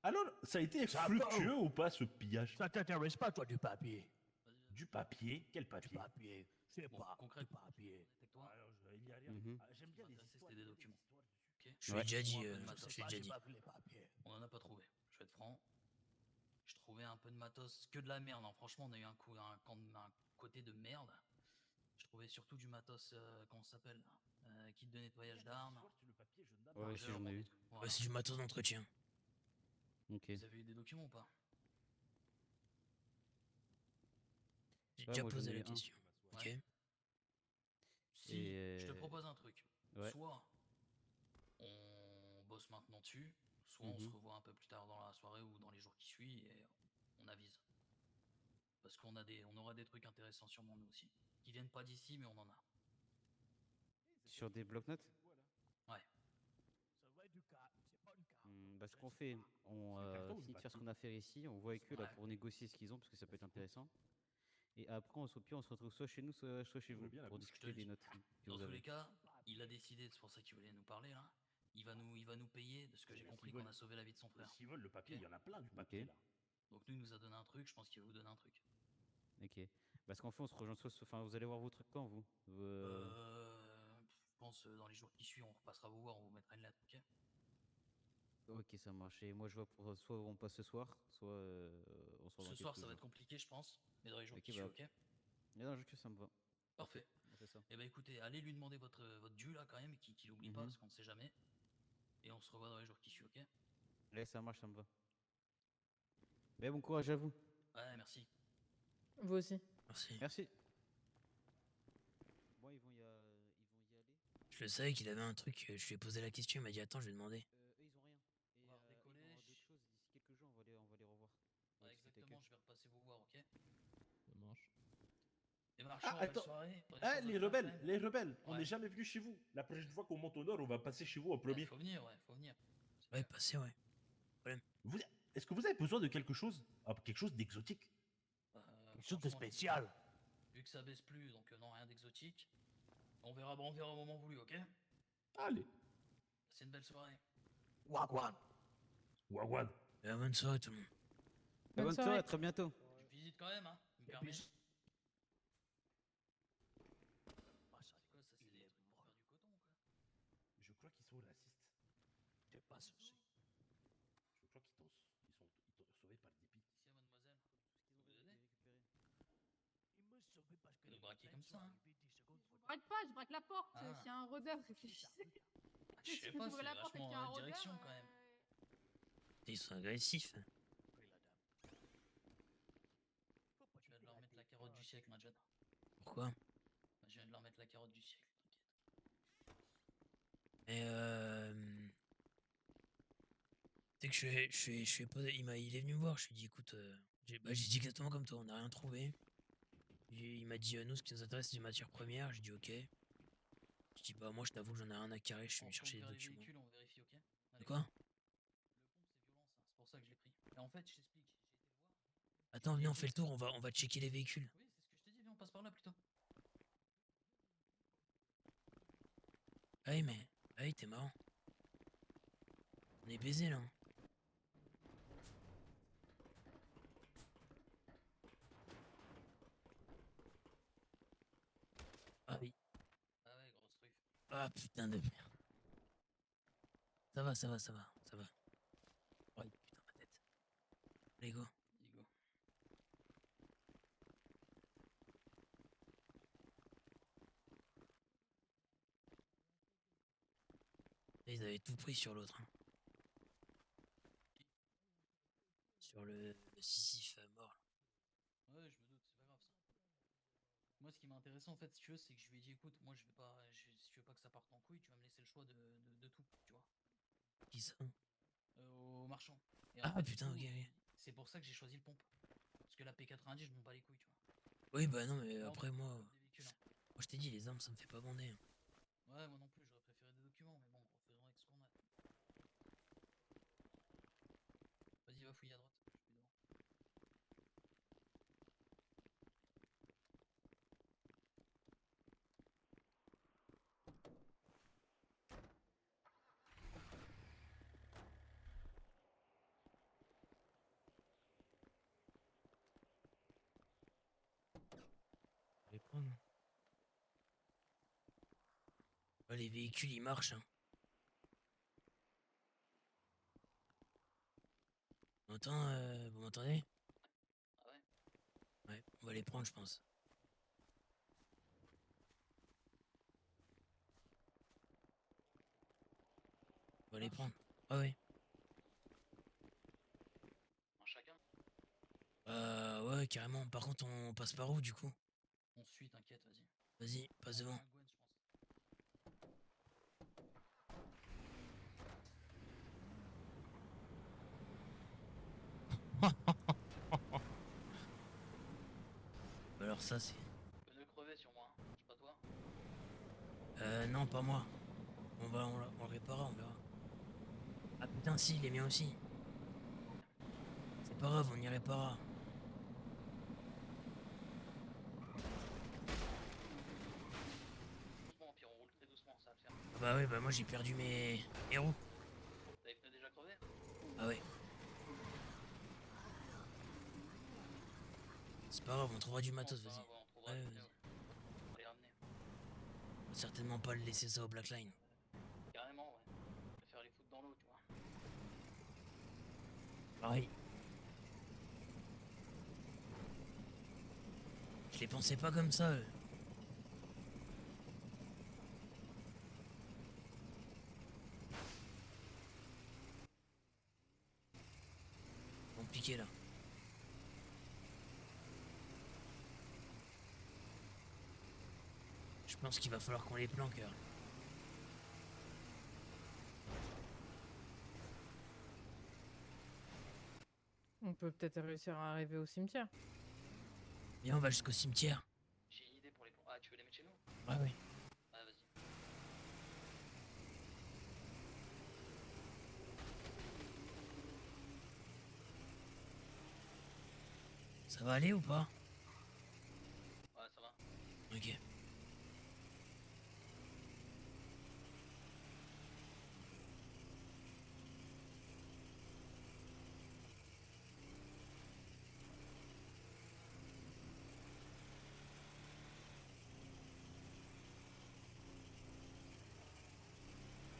Alors, ça a été Ça fructueux va. ou pas ce pillage? Ça t'intéresse pas, toi, du papier? Du papier? Quel Du papier? papier. C'est Bon, pas concret. du papier. Avec toi. Alors, il y a rien. Mhm. J'aime bien les Intéressé, histoires. c'était des documents. Ok. Je l'ai déjà dit, Moi, un peu de je matos. l'ai déjà dit. Pas vu les papiers. On en a pas trouvé. Je vais être franc. Je trouvais un peu de matos, que de la merde. Hein. Franchement, on a eu un côté de merde. Je trouvais surtout du matos, comment ça s'appelle kit de nettoyage d'armes. Ouais, si j'en ai eu. Voilà. Ouais, c'est du matos d'entretien. Ok. Vous avez eu des documents ou pas? J'ai Ouais, déjà moi, j'en posé ai la eu un. question. Ok. Ouais. Si, Et je te propose un truc. ouais. Soit on bosse maintenant dessus, soit on se Mhm. revoit un peu plus tard dans la soirée ou dans les jours qui suivent et on avise. Parce on aura des trucs intéressants sûrement nous aussi. Qui viennent pas d'ici, mais on en a. Sur des bloc-notes? Ouais. Bah, ce qu'on fait, on C'est un carton ou finit du de faire ce papier? qu'on a fait ici, on voit avec eux là Ouais. pour négocier ce qu'ils ont parce que ça peut être intéressant. Et après, au pire, on se retrouve soit chez nous, soit chez Je veux vous bien la pour bouche. Je te discuter le des dis. notes que Dans vous tous avez. les cas, il a décidé, c'est pour ça qu'il voulait nous parler là. Il va nous payer de ce que j'ai S'ils compris veulent- qu'on a sauvé la vie de son frère. S'ils veulent le papier, Ok. il y en a plein du Ok. papier là. Donc nous, il nous a donné un truc, je pense qu'il va vous donner un truc. Ok. Bah, ce qu'on fait, on se rejoint enfin, vous allez voir vos trucs quand vous? Je pense dans les jours qui suivent, on repassera vous voir, on vous mettra une lettre, ok? Ok, ça marche. Et moi, je vois pour soit on passe ce soir, soit on se revoit Ce dans soir, quelques ça va jours. être compliqué, je pense, mais dans les jours Ok, qui bah, suivent, ok? non, que ça me va. Parfait. On fait ça. Eh ben écoutez, allez lui demander votre dû là quand même, qu'il oublie pas, Mhm. parce qu'on ne sait jamais. Et on se revoit dans les jours qui suivent, ok? Allez, ça marche, ça me va. Mais bon courage à vous. Ouais, merci. Vous aussi. Merci. Merci. Bon, ils vont y aller. Je le savais qu'il avait un truc, je lui ai posé la question, il m'a dit attends, je vais demander. Eux, ils ont rien. Et On va ils redécoller. vont avoir d'autres choses. D'ici quelques jours, on va les revoir. On va Ouais, discuter avec exactement, eux. je vais repasser vous voir, ok? Ça marche. Et marchand, Ah, belle attends. soirée. Prenez Ah, soin de les votre frère, rebelles, quand même. les rebelles, on Ouais. n'est jamais venu chez vous. La prochaine fois qu'on monte au nord, on va passer chez vous en Ouais, premier. faut venir, ouais, faut venir. C'est Ouais, clair. passez, ouais. Vous- Est-ce que vous avez besoin de quelque chose? Ah, quelque chose d'exotique? Quelque chose de Franchement, spécial? vu que ça baisse plus, donc non, rien d'exotique. On verra au moment voulu, ok? Allez. C'est une belle soirée. Wagwan. Wagwan. Bonne soirée tout le monde. Bonne soirée, à très bientôt. Je visite quand même, hein. Tu me Et permets? puis- Ah, ça, c'est quoi, ça, c'est des trucs pour faire du coton, quoi. Je crois qu'ils sont racistes. Je sais pas, ceci. Je crois qu'ils t'ont sauvé par dépit. Ici, mademoiselle. Vous aider? Vous nous braquez comme ça, hein? Je braque pas, je braque la porte. Ah. S'il y a un rôdeur, réfléchissez. Je sais Vous pas, ouvrez c'est la porte et qu'il y a vachement un rôdeur, direction quand même. Ils sont agressifs. Je viens de leur mettre la carotte du siècle, Majed. Pourquoi? Je viens de leur mettre la carotte du siècle, t'inquiète. Et tu sais que je suis posé, il est venu me voir, je lui ai dit écoute, j'ai dit exactement comme toi, on n'a rien trouvé. Il m'a dit nous ce qui nous intéresse c'est des matières premières, j'ai dit ok. Je dis bah moi je t'avoue que j'en ai rien à carrer, je suis On venu chercher des les documents. véhicules, on vérifie, ok? De quoi? Le pompe, c'est violent, ça. C'est pour ça que je l'ai pris. Et en fait, je t'explique. J'ai été le voir. Attends, viens on fait le tour, on va checker les véhicules. Oui, c'est ce que je t'ai dit. Viens, on passe par là plutôt. Ah oui t'es marrant. On est baisé là. Ah oui. Ah ouais, grosse truffe. Ah putain de merde. Ça va. Ouais putain ma tête. Allez go. Igo. Ils avaient tout pris sur l'autre. Hein. Sur le Sisyphe mort. Ouais, je me doute, c'est pas grave ça. Moi, ce qui m'a intéressé en fait, si tu veux, c'est que je lui ai dit écoute, moi je vais pas. Si tu veux pas que ça parte en couille, tu vas me laisser le choix de tout, tu vois. Qui ça? Au marchand. Et Ah en fait, du putain coup, ok. c'est pour ça que j'ai choisi le pompe. Parce que la P90, je m'en bats les couilles, tu vois. Oui bah non mais Là, on après prend moi. des véhicules, hein. Moi je t'ai dit les armes ça me fait pas bander. Hein. Ouais, moi non plus, j'aurais préféré des documents, mais bon, faisons avec ce qu'on a. Vas-y, va fouiller à droite. Je suis devant. Je vais les prendre. Ouais, les véhicules ils marchent. Hein. On entend, vous m'entendez? Ah ouais? Ouais, on va les prendre je pense. On va les prendre. Ah ouais. Un chacun? Ouais carrément. Par contre on passe par où du coup? On se suit, t'inquiète, vas-y. Vas-y, passe devant. Un Gwen, je pense. Alors ça c'est... Pneu crevé sur moi, je sais pas toi. Non, pas moi. On le réparera, on verra. Ah putain, si, il est mien aussi. C'est pas grave, on y réparera. Doucement, puis on roule très doucement, ça va le faire. Ah bah ouais, bah moi j'ai perdu mes roues. T'as les pneus déjà crevés? Ah ouais. C'est pas grave, on trouvera du matos, vas-y. On trouvera Ouais, les vas-y. pneus, ouais. On va les ramener. On va certainement pas le laisser ça au Blackline. Carrément, ouais. Je préfère les foutre dans l'eau, tu vois. Pareil. Je les pensais pas comme ça, eux. Compliqué là. Je pense qu'il va falloir qu'on les planque. On peut peut-être réussir à arriver au cimetière. Viens, on va jusqu'au cimetière. J'ai une idée pour les... Ah, tu veux les mettre chez nous? Ouais, ouais. Ouais, vas-y. Ça va aller ou pas? Ouais, ça va. Ok.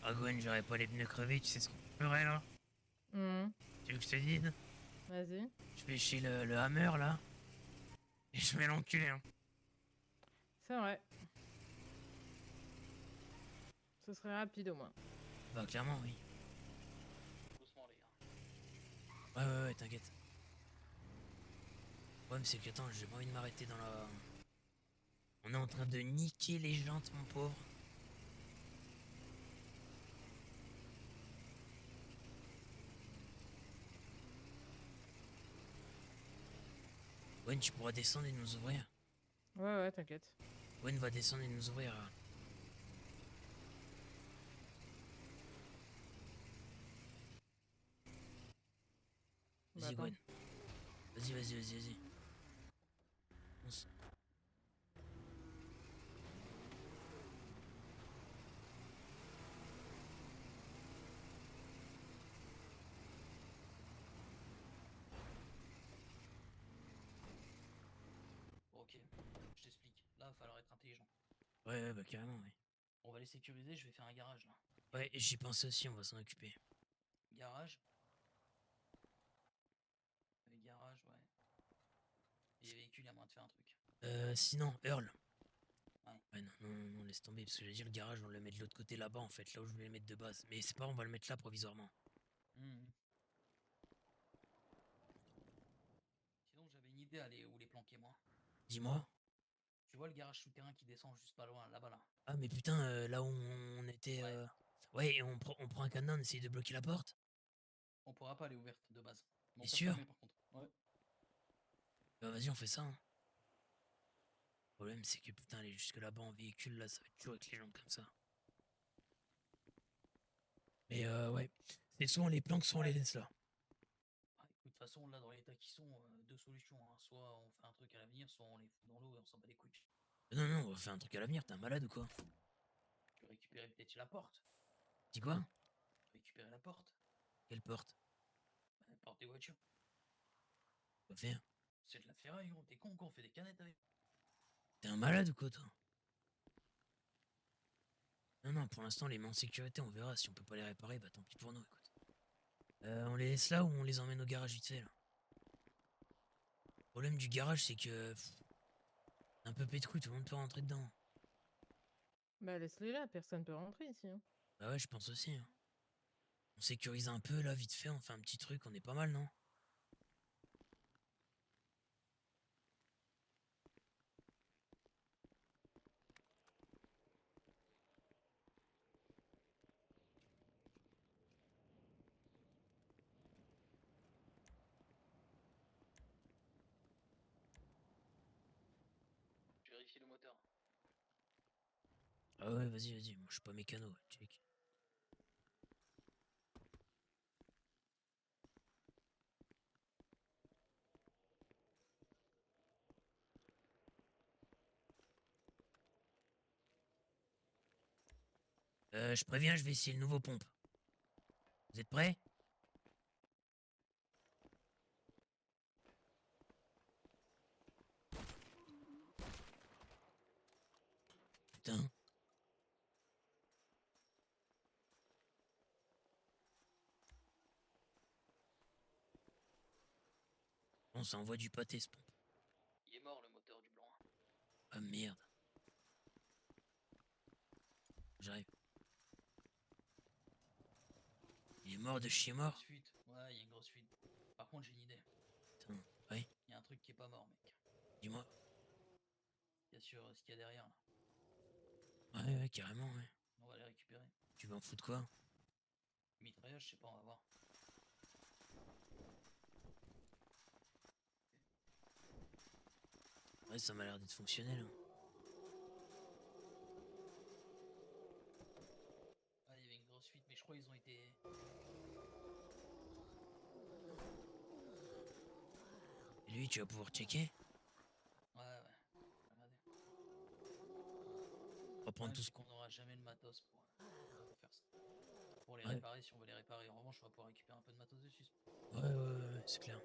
Ah Gwen, j'aurais pas les pneus crevés, tu sais ce qu'on ferait là? Mhm. Tu veux que je te dise? Vas-y. Je vais chez le Hammer là. Et je vais l'enculer hein. C'est vrai. Ce serait rapide au moins. Bah clairement oui. Doucement, les gars. Ouais, t'inquiète. Le problème c'est que attends, j'ai pas envie de m'arrêter dans la... On est en train de niquer les jantes mon pauvre. Gwen, tu pourras descendre et nous ouvrir. Ouais, t'inquiète. Gwen va descendre et nous ouvrir. Bah, Vas-y attends. Gwen. Vas-y. Fonce. Ok, je t'explique. Là, il va falloir être intelligent. Ouais, bah carrément, ouais. On va les sécuriser, je vais faire un garage là. Ouais, j'y pensais aussi, on va s'en occuper. Garage. Garage, ouais. Et les véhicules, il y a moyen de faire un truc. Sinon, Earl. Ouais. Ouais, non, laisse tomber, parce que j'allais dire le garage, on le met de l'autre côté là-bas en fait, là où je voulais le mettre de base. Mais c'est pas grave, on va le mettre là provisoirement. Mhm. Sinon, j'avais une idée, aller où les planquer, moi. Dis-moi. Tu vois le garage souterrain qui descend juste pas loin, là-bas, là. Ah, mais putain, là où on était. Ouais. Ouais, et on prend un cadenas, on essaye de bloquer la porte. On pourra pas aller ouverte de base. Mais on T'es peut sûr? fermer par contre. Ouais. Bah vas-y, on fait ça. Hein. Le problème, c'est que putain, aller jusque là-bas en véhicule, là, ça va être chaud avec les gens comme ça. Mais ouais. C'est soit on les planque, soit on les laisse là. Ah, écoute, de toute façon, là, dans l'état qu'ils sont, deux solutions. Hein. Soit on fait un truc à l'avenir, soit on les fout dans l'eau et on s'en bat les couilles. Non, on va faire un truc à l'avenir, t'es un malade ou quoi? Tu peux récupérer peut-être la porte. Dis quoi? Récupérer la porte. Quelle porte? La porte des voitures. On va faire? C'est de la ferraille, gros. T'es con, quoi. On fait des canettes avec. T'es un malade ou quoi, toi? Non, pour l'instant, les mets en sécurité, on verra. Si on peut pas les réparer, bah tant pis pour nous, écoute. On les laisse là ou on les emmène au garage vite fait, là? Le problème du garage, c'est que... un peu pétrouille, tout le monde peut rentrer dedans. Bah, laisse-les là, personne peut rentrer ici. Hein. Bah ouais, je pense aussi. Hein. On sécurise un peu, là, vite fait, on fait un petit truc, on est pas mal, non? vérifier le moteur. Ah ouais, vas-y, vas-y, moi je suis pas mécano, check. Je préviens, je vais essayer le nouveau pompe. Vous êtes prêts? Putain. Bon, ça envoie du pâté ce pompe. Il est mort le moteur du blanc. Ah merde. J'arrive. Il est mort de chez mort. Grosse fuite. Ouais, il y a une grosse fuite. Par contre, j'ai une idée. Putain, ouais, Il y a un truc qui est pas mort, mec. dis-moi. Bien sûr, ce qu'il y a derrière là. Ouais, ouais, carrément, ouais. On va les récupérer. Tu vas en foutre quoi? Mitraillage, je sais pas, on va voir. Ouais, ça m'a l'air d'être fonctionnel. Hein. Ah, il y avait une grosse fuite, mais je crois qu'ils ont été. Et lui, tu vas pouvoir checker? Ouais, ouais. Regardez. On va prendre tout ce qu'on n'aura jamais le matos pour faire ça. Pour les Ouais. réparer, si on veut les réparer. En revanche, on va pouvoir récupérer un peu de matos dessus. Ouais, c'est clair.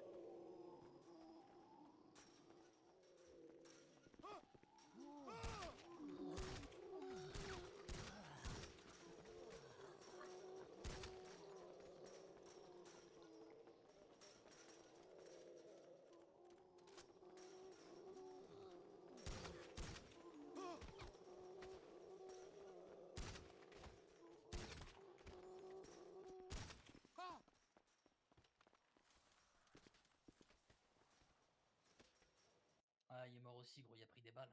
Ah, il est mort aussi, gros, il a pris des balles.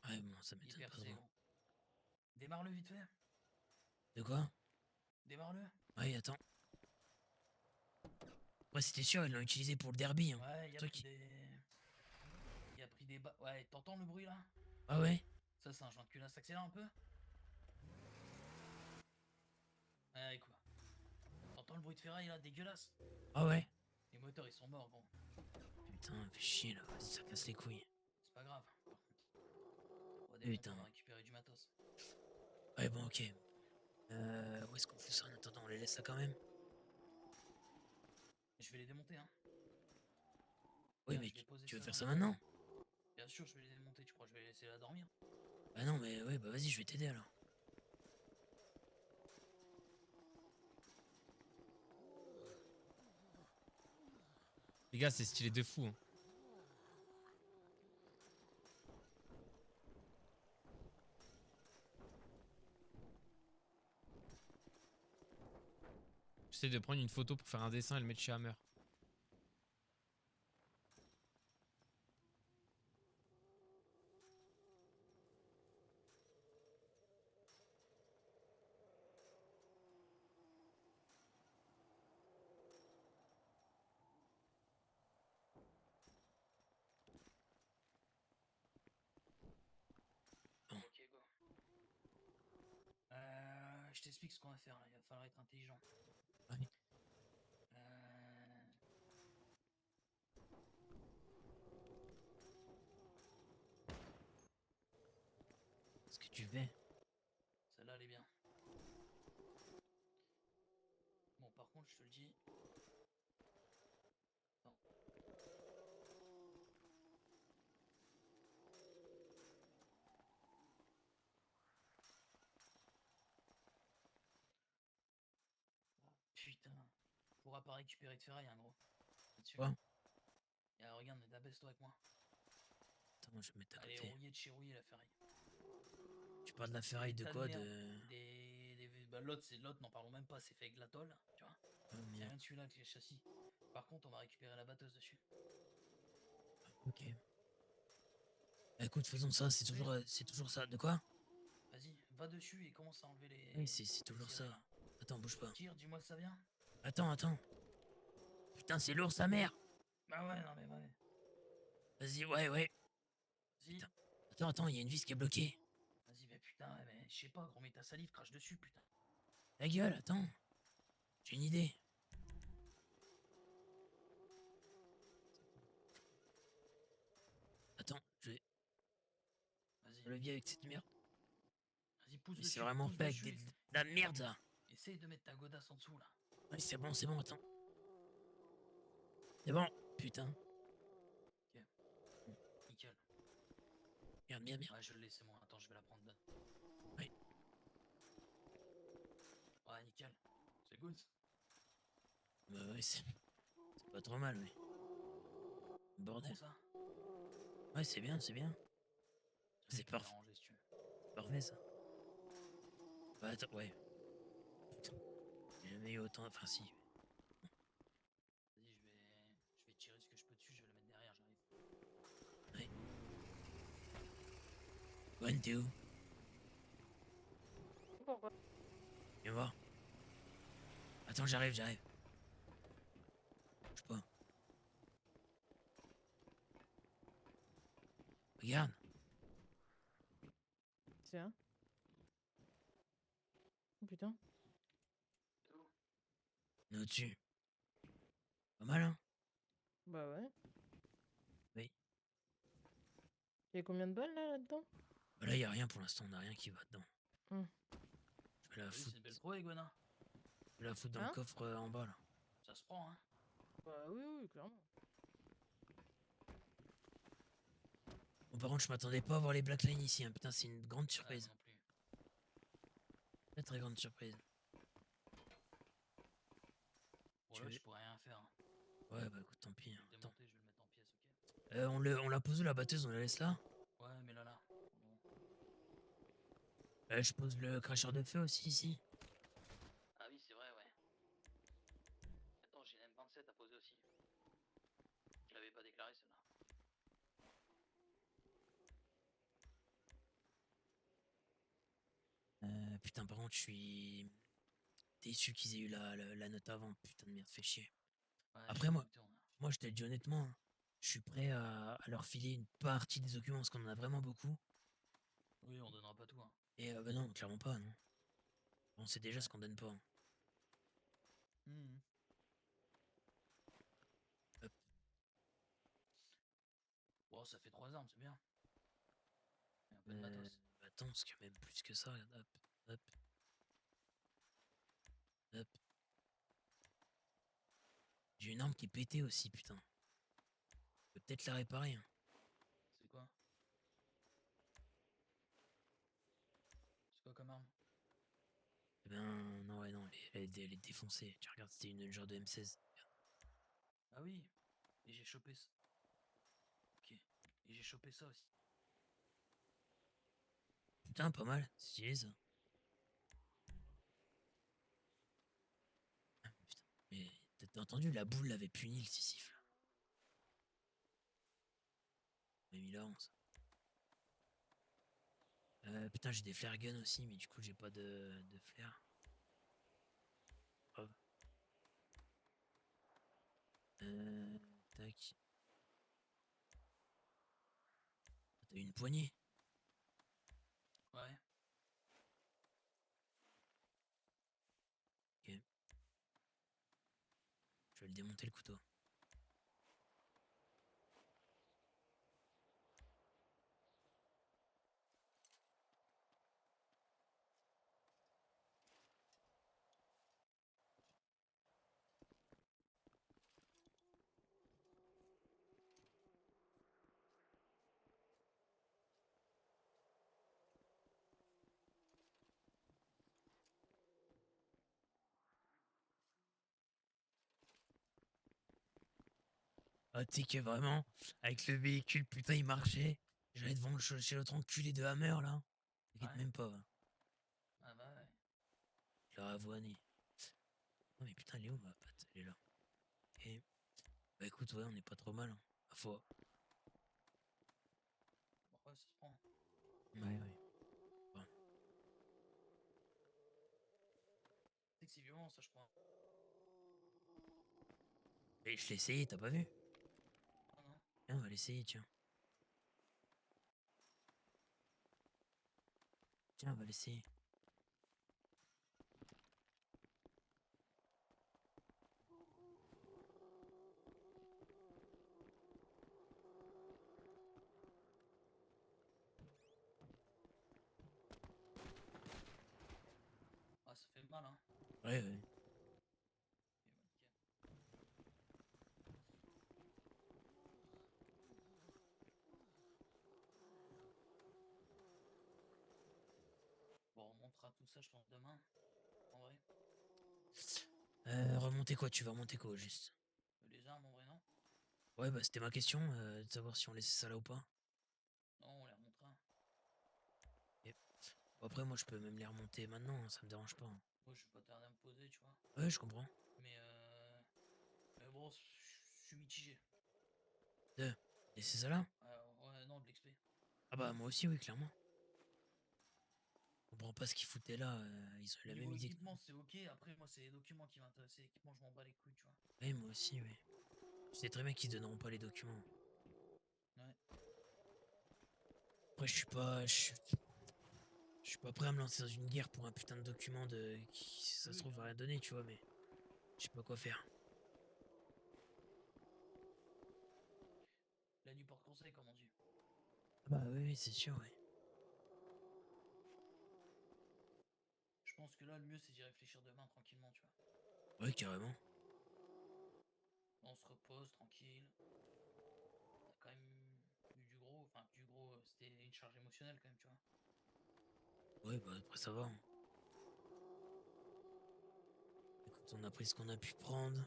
Ouais, bon, ça Il est m'étonne pas. percé, Bon. gros. Démarre-le vite fait. De quoi? Démarre-le. Ouais, attends. Ouais, c'était sûr, ils l'ont utilisé pour le derby. Hein. Ouais, il a Truc pris des. Il a pris des balles. Ouais, t'entends le bruit là? Ah ouais? Ça, c'est un joint de culasse. Accélère un peu. Ouais, quoi. T'entends le bruit de ferraille là, dégueulasse? Ah ouais? Les moteurs ils sont morts, gros. Putain, fais chier là, vas-y, ça casse les couilles. C'est pas grave, par contre. On va Putain. on va récupérer du matos. Ouais, bon, ok. Où est-ce qu'on fout ça en attendant? On les laisse là quand même? Je vais les démonter, hein. Oui, Regarde, mais je vais poser tu veux ça faire dans ça les maintenant? bagages. Bien sûr, je vais les démonter. Tu crois que je vais les laisser là dormir? Bah non, mais ouais, bah vas-y, je vais t'aider alors. Les gars, c'est stylé de fou. Hein. J'essaie de prendre une photo pour faire un dessin et le mettre chez Hammer. Ok, go. Je t'explique ce qu'on va faire là. Il va falloir être intelligent. Ouais. Ce que tu fais. Celle-là, elle est bien. Bon, par contre, je te le dis. Non. Putain. On pourra pas récupérer de ferraille, hein, gros. Là-dessus. Quoi? Et alors, regarde, abaisse-toi avec moi. Attends, je vais mettre à Elle est côté. rouillée de chez rouillée, la ferraille. Tu parles de la ferraille de tas quoi? merde. De. Bah, l'autre, n'en parlons même pas, c'est fait avec de la tôle, tu vois. Oh C'est merde. rien dessus là avec les châssis. Par contre, on va récupérer la batteuse dessus. Ok. Bah, écoute, faisons ça, c'est toujours ça. De quoi? Vas-y, va dessus et commence à enlever les. Oui, c'est toujours ça. serrures. Attends, bouge pas. Tire, dis-moi que ça vient. Attends. Putain, c'est lourd sa mère. Bah ouais, non mais ouais. Vas-y, ouais. Vas-y. Putain. Attends, il y a une vis qui est bloquée. Vas-y, mais putain, ouais, mais je sais pas, gros, mets ta salive, crache dessus, putain. Ta gueule, attends. J'ai une idée. Attends, je vais Vas-y, le levier avec cette merde. vas-y, pousse Mais dessus. c'est vraiment pousse fait avec dessus. de la merde, ça. Essaye de mettre ta godasse en dessous, là. Ouais, c'est bon, attends. C'est bon. Putain. Nickel. Merde. Ouais, je l'ai, c'est bon. Attends, je vais la prendre. Donne. Oui. Ouais, nickel. C'est good. Bah ouais, c'est pas trop mal, mais... Bordel. Bon, ça. Ouais, c'est bien. C'est Je vais parfait. ranger, si tu veux. Parfait, ça. Bah attends, ouais. Putain. J'ai jamais eu autant... Enfin, si. Vas-y, je vais tirer ce que je peux dessus, je vais le mettre derrière, j'arrive. Ouais. Gwen, t'es où? Pourquoi? Viens voir. Attends, j'arrive. Bouge pas. Regarde. Tiens. Oh putain. On est au-dessus. Pas mal, hein? Bah ouais. Oui. Il y a combien de balles là-dedans? Bah là, y a rien pour l'instant, on a rien qui va dedans. Hmm. Je vais la Oui, foutre, c'est une belle pro, Iguana. dans Hein? le coffre en bas, là. Ça se prend, hein. Bah oui, clairement. Bon, par contre, je m'attendais pas à voir les Black Line ici, hein. Putain, c'est une grande Ouais, moi surprise. non plus. Très très grande surprise. Bon, Tu là, veux- je pourrais rien faire. Hein. Ouais, bah écoute, tant pis. Je vais Hein. le Attends. démonter, je vais le mettre en pièces, ok? On la pose où, la batteuse? On la laisse là? Ouais, mais là. Bon. Je pose le cracheur de feu aussi ici. Ah oui, c'est vrai, ouais. Attends, j'ai une M27 à poser aussi. Je l'avais pas déclaré, celle-là. Putain, par contre, je suis déçu qu'ils aient eu la note avant. Putain de merde, fait chier. Ouais, Après, je moi, me doutais, on a- moi, je te le dis honnêtement, hein, je suis prêt à leur filer une partie des documents parce qu'on en a vraiment beaucoup. Oui, on donnera pas tout, hein. Et bah non, clairement pas, non. On sait déjà ce qu'on donne pas. Hein. Hop. Bon, ça fait 3 armes, c'est bien. Et un peu de matos. Attends, parce que même plus que ça, regarde, hop. J'ai une arme qui est pétée aussi, putain. Je peux peut-être la réparer. Hein. C'est quoi? C'est quoi comme arme? Eh ben, non, elle est défoncée. Tu regardes, c'était une genre de M16. Ah oui, et j'ai chopé ça. Ok, et j'ai chopé ça aussi. Putain, pas mal, c'est stylé ça. Ah, putain, mais t'as entendu, la boule l'avait puni le sissifle. Mais mis la honte. Putain, j'ai des flare guns aussi, mais du coup, j'ai pas de flair. Hop. Tac. T'as une poignée. Ouais. Ok. Je vais le démonter le couteau. Ah, tu sais que vraiment, avec le véhicule, putain, il marchait. J'allais devant chez l'autre enculé de Hammer, là. T'inquiète Ouais. même pas. Va. Ah bah ouais. Je l'aurais avoiné. Non, mais putain, elle est où, ma patte? Elle est là. Ok. Bah écoute, ouais, on est pas trop mal. Hein. Ah, faut... Bon, ouais, ça se prend. Ouais. Bon. C'est que c'est violent, ça, je crois. Mais je l'ai essayé, t'as pas vu? Ah non. Tiens, on va l'essayer, tiens. Tiens, on va l'essayer. Ah, ça fait mal, hein. Ouais, ouais. Ok, bah, nickel. Bon, on montera tout ça, je pense, demain. En vrai. Remonter quoi? Tu vas remonter quoi au juste? Les armes, en vrai, non? Ouais, bah c'était ma question, de savoir si on laissait ça là ou pas. Non, on les remontera. Et... bon, après, moi je peux même les remonter maintenant, hein, ça me dérange pas, hein. Moi, je vais pas tarder à me poser, tu vois. Ouais, je comprends. Mais bon, je suis mitigé. Laisser ça là? Ouais, non, de l'XP. Ah bah moi aussi, oui, clairement. Je comprends pas ce qu'ils foutaient là, ils ont eu la même Niveau idée que équipement, nous. c'est ok. Après, moi, c'est les documents qui m'intéressent. L'équipement, je m'en bats les couilles, tu vois. Ouais, moi aussi, oui. Je sais très bien qu'ils donneront pas les documents. Ouais. Après, je suis pas prêt à me lancer dans une guerre pour un putain de document qui, ça Oui, se oui, trouve, va rien carrément. donner, tu vois, mais je sais pas quoi faire. La nuit porte conseil, comme on dit. Ah bah oui, oui, c'est sûr, ouais. Je pense que là, le mieux, c'est d'y réfléchir demain, tranquillement, tu vois. Ouais, carrément. On se repose, tranquille. On a quand même eu du gros. Enfin, du gros, c'était une charge émotionnelle, quand même, tu vois. Ouais, bah après, ça va, hein. Écoute, on a pris ce qu'on a pu prendre.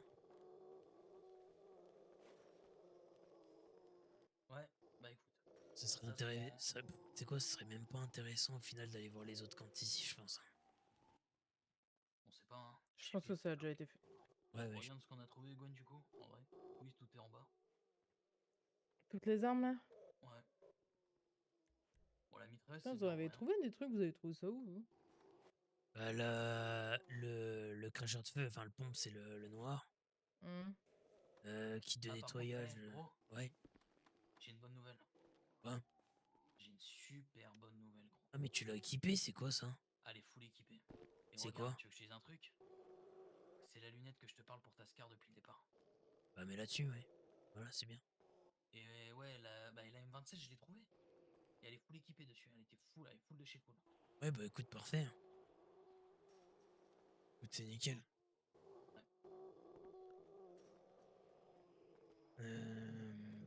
Ouais, bah écoute. Ça serait Ça se intéressant. prend. C'est quoi, ce serait même pas intéressant au final d'aller voir les autres camps ici, je pense. On sait pas, hein. Je pense que ça a déjà été fait. Ouais, ouais. Regarde ce qu'on a trouvé, Gwen, du coup, en vrai. Oui, tout est en bas. Toutes les armes là? Ouais. Bon, la mitrailleuse, Putain, c'est vous en bien, avez ouais. trouvé des trucs, vous avez trouvé ça où vous? Bah, le cracheur de feu, enfin le pompe, c'est le noir. Mmh. Kit de Ah, par contre, nettoyage. gros, Ouais. j'ai une bonne nouvelle. Quoi? J'ai une super bonne nouvelle, gros. Ah, mais tu l'as équipé, c'est quoi ça? Elle est full équipée. Et C'est regarde, quoi? tu veux que je te dise un truc? C'est la lunette que je te parle pour ta Scar depuis le départ. Bah, mais là-dessus, ouais. Voilà, c'est bien. Et ouais, la M27, je l'ai trouvée. Et elle est full équipée dessus. Elle est full de chez cool. Ouais, bah écoute, parfait. Écoute, c'est nickel. Ouais. Euh...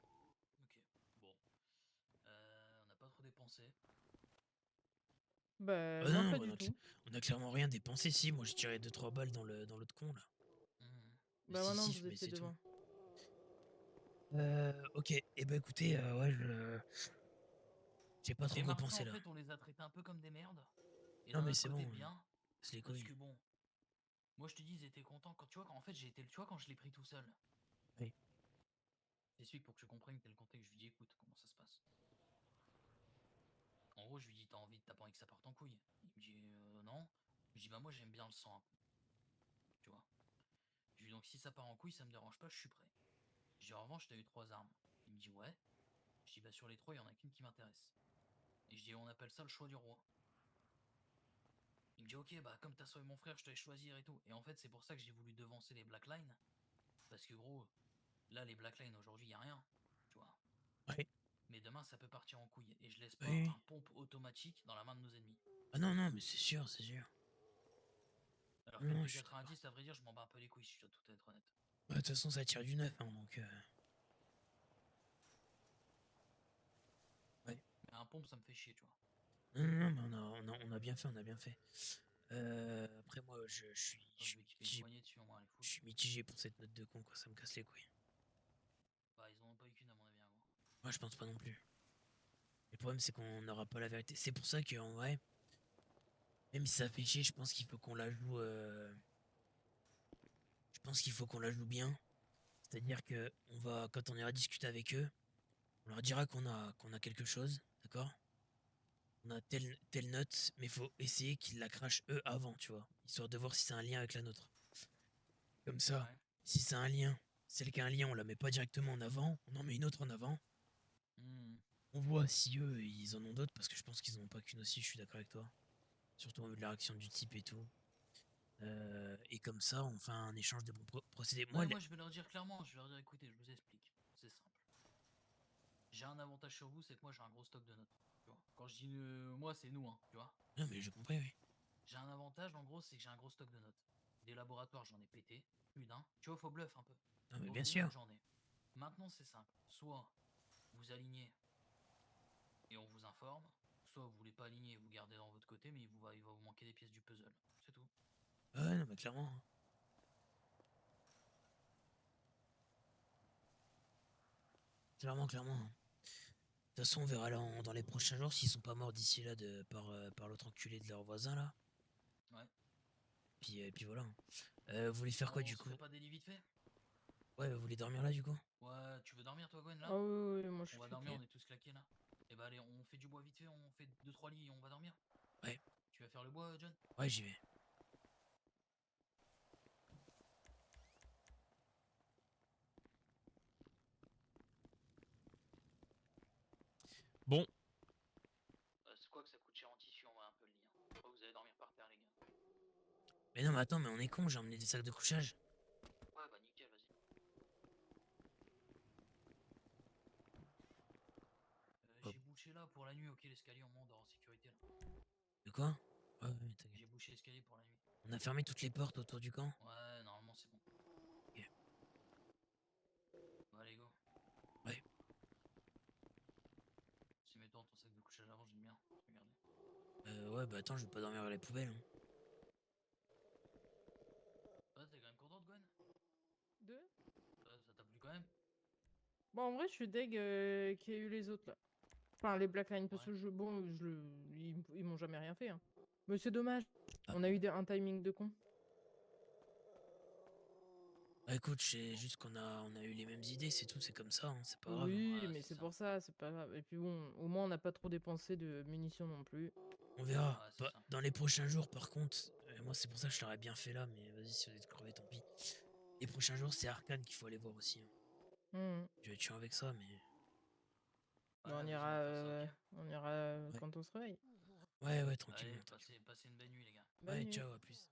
ok. Ok, bon. On n'a pas trop dépensé. Bah Ah non, non, pas non, du tout. on a clairement rien dépensé. Si, moi j'ai tiré 2-3 balles dans l'autre con là. Mhm. Le Bah non, sissif, vous mais étiez c'est tout. devant. Ok, et bah écoutez, ouais, j'ai pas trop Les quoi marchands, penser en là. fait, on les a traités un peu comme des merdes. Et Non, d'un mais autre c'est bon, côté, bien. c'est les Parce couilles. que bon, moi je te dis, ils étaient contents. Quand tu vois, en fait, j'ai été, tu vois, quand je l'ai pris tout seul. Oui. J'explique pour que tu comprennes quel contexte. Je lui dis, écoute, comment ça se passe. En gros, je lui dis, t'as pas envie que ça parte en couille? Il me dit, non. Je lui dis, bah moi j'aime bien le sang un peu. Tu vois. Je lui dis, donc si ça part en couille, ça me dérange pas, je suis prêt. Je dis, en revanche, t'as eu 3 armes. Il me dit, ouais. Je dis, bah sur les 3, il y en a qu'une qui m'intéresse. Et je dis, on appelle ça le choix du roi. Il me dit, ok, bah comme t'as sauvé mon frère, je te laisse choisir et tout. Et en fait, c'est pour ça que j'ai voulu devancer les Black Line. Parce que gros, là, les Black Line, aujourd'hui, il a rien. Tu vois. Ouais. Mais demain, ça peut partir en couille. Et je laisse pas Oui. un pompe automatique dans la main de nos ennemis. Ah non, non, mais c'est sûr, c'est sûr. Alors que le Non, je suis d'accord. P90, à vrai dire, je m'en bats un peu les couilles, si je dois tout être honnête. Bah, de toute façon, ça tire du neuf, hein, donc. Ouais. Mais un pompe, ça me fait chier, tu vois. Non, non, non, mais on a bien fait, on a bien fait. Après, moi, je suis Attends, je vais équiper une mitigé. poignée dessus, au moins, elle est full. Je suis mitigé pour cette note de con, quoi, ça me casse les couilles. Bah, ils en ont pas eu qu'une, à mon avis, hein, gros. Moi, je pense pas non plus. Le problème, c'est qu'on n'aura pas la vérité. C'est pour ça qu'en vrai, même si ça fait chier, je pense qu'il faut qu'on la joue. Je pense qu'il faut qu'on la joue bien. C'est-à-dire que quand on ira discuter avec eux, on leur dira qu'on a quelque chose, d'accord? On a telle note, mais il faut essayer qu'ils la crachent eux avant, tu vois, histoire de voir si c'est un lien avec la nôtre. Comme ça, Ouais. si c'est un lien celle qui a un lien, on la met pas directement en avant, on en met une autre en avant. Hmm. On voit si eux, ils en ont d'autres, parce que je pense qu'ils en ont pas qu'une aussi, je suis d'accord avec toi. Surtout en vue de la réaction du type et tout. Et comme ça, on fait un échange de bons procédés. Ouais, moi, je vais leur dire clairement, je vais leur dire, écoutez, je vous explique. C'est simple. J'ai un avantage sur vous, c'est que moi, j'ai un gros stock de notes. Tu vois. Quand je dis moi, c'est nous, hein, tu vois. Non, mais j'ai compris, oui. J'ai un avantage, en gros, c'est que j'ai un gros stock de notes. Des laboratoires, j'en ai pété, plus d'un. Tu vois, faut bluff un peu. Non, mais Donc, bien des sûr. notes, j'en ai. Maintenant, c'est simple. Soit vous alignez et on vous informe, soit vous voulez pas aligner et vous gardez dans votre côté, mais il va vous manquer des pièces du puzzle. C'est tout. Ouais, non, mais clairement. Clairement, clairement. De toute façon, on verra là, dans les prochains jours s'ils sont pas morts d'ici là par l'autre enculé de leur voisin là. Ouais. Puis voilà. Vous voulez faire quoi On du se coup? ferait pas des lits vite fait? Ouais, vous voulez dormir là du coup? Ouais, tu veux dormir toi, Gwen, là? Ah oui, oui, moi je On suis va dormir, claqué. on est tous claqués là. Et bah allez, on fait du bois vite fait, on fait 2-3 lits et on va dormir. Ouais. Tu vas faire le bois, John? Ouais, j'y vais. Bon, C'est quoi que ça coûte cher en tissu, on va un peu le lire. Je crois que vous allez dormir par terre, les gars. mais non, mais attends, mais on est con, j'ai emmené des sacs de couchage. Ouais, bah nickel, vas-y. Hop. J'ai bouché là pour la nuit, ok, l'escalier, on dort en sécurité là. De quoi? Ouais, ouais, t'inquiète. J'ai bouché l'escalier pour la nuit. On a fermé toutes les portes autour du camp? Ouais, normalement c'est bon. Ok. Bah allez, go. Ouais. Si mets-toi ton sac de couchage avant, j'aime bien. Regardez. Ouais, bah attends, je vais pas dormir à la poubelle. Hein. Ouais, t'es quand même contente, Gwen? Deux? Ça t'a plu quand même? Bon, en vrai, je suis deg qu'il y ait eu les autres là. Enfin, les Blackline, parce Ouais. que ils m'ont jamais rien fait. Hein. Mais c'est dommage. Ah. On a eu un timing de con. Bah écoute, c'est juste on a eu les mêmes idées, c'est tout, c'est comme ça, hein, c'est pas grave. Oui, Ouais, mais c'est c'est ça. pour ça, c'est pas grave. Et puis bon, au moins, on n'a pas trop dépensé de munitions non plus. On verra. Ouais, c'est ça. Dans les prochains jours, par contre, moi c'est pour ça que je l'aurais bien fait là, mais vas-y, si vous êtes crevé, tant pis. Les prochains jours, c'est Arcane qu'il faut aller voir aussi. Hein. Mhm. Je vais être chiant avec ça, mais. Bon, Ouais, vas-y, on va faire ça, ok? on ira Ouais. quand on se réveille. Ouais, tranquillement, Allez, tranquillement. passez une belle nuit, les gars. Bonne Ouais, nuit. ciao, à plus.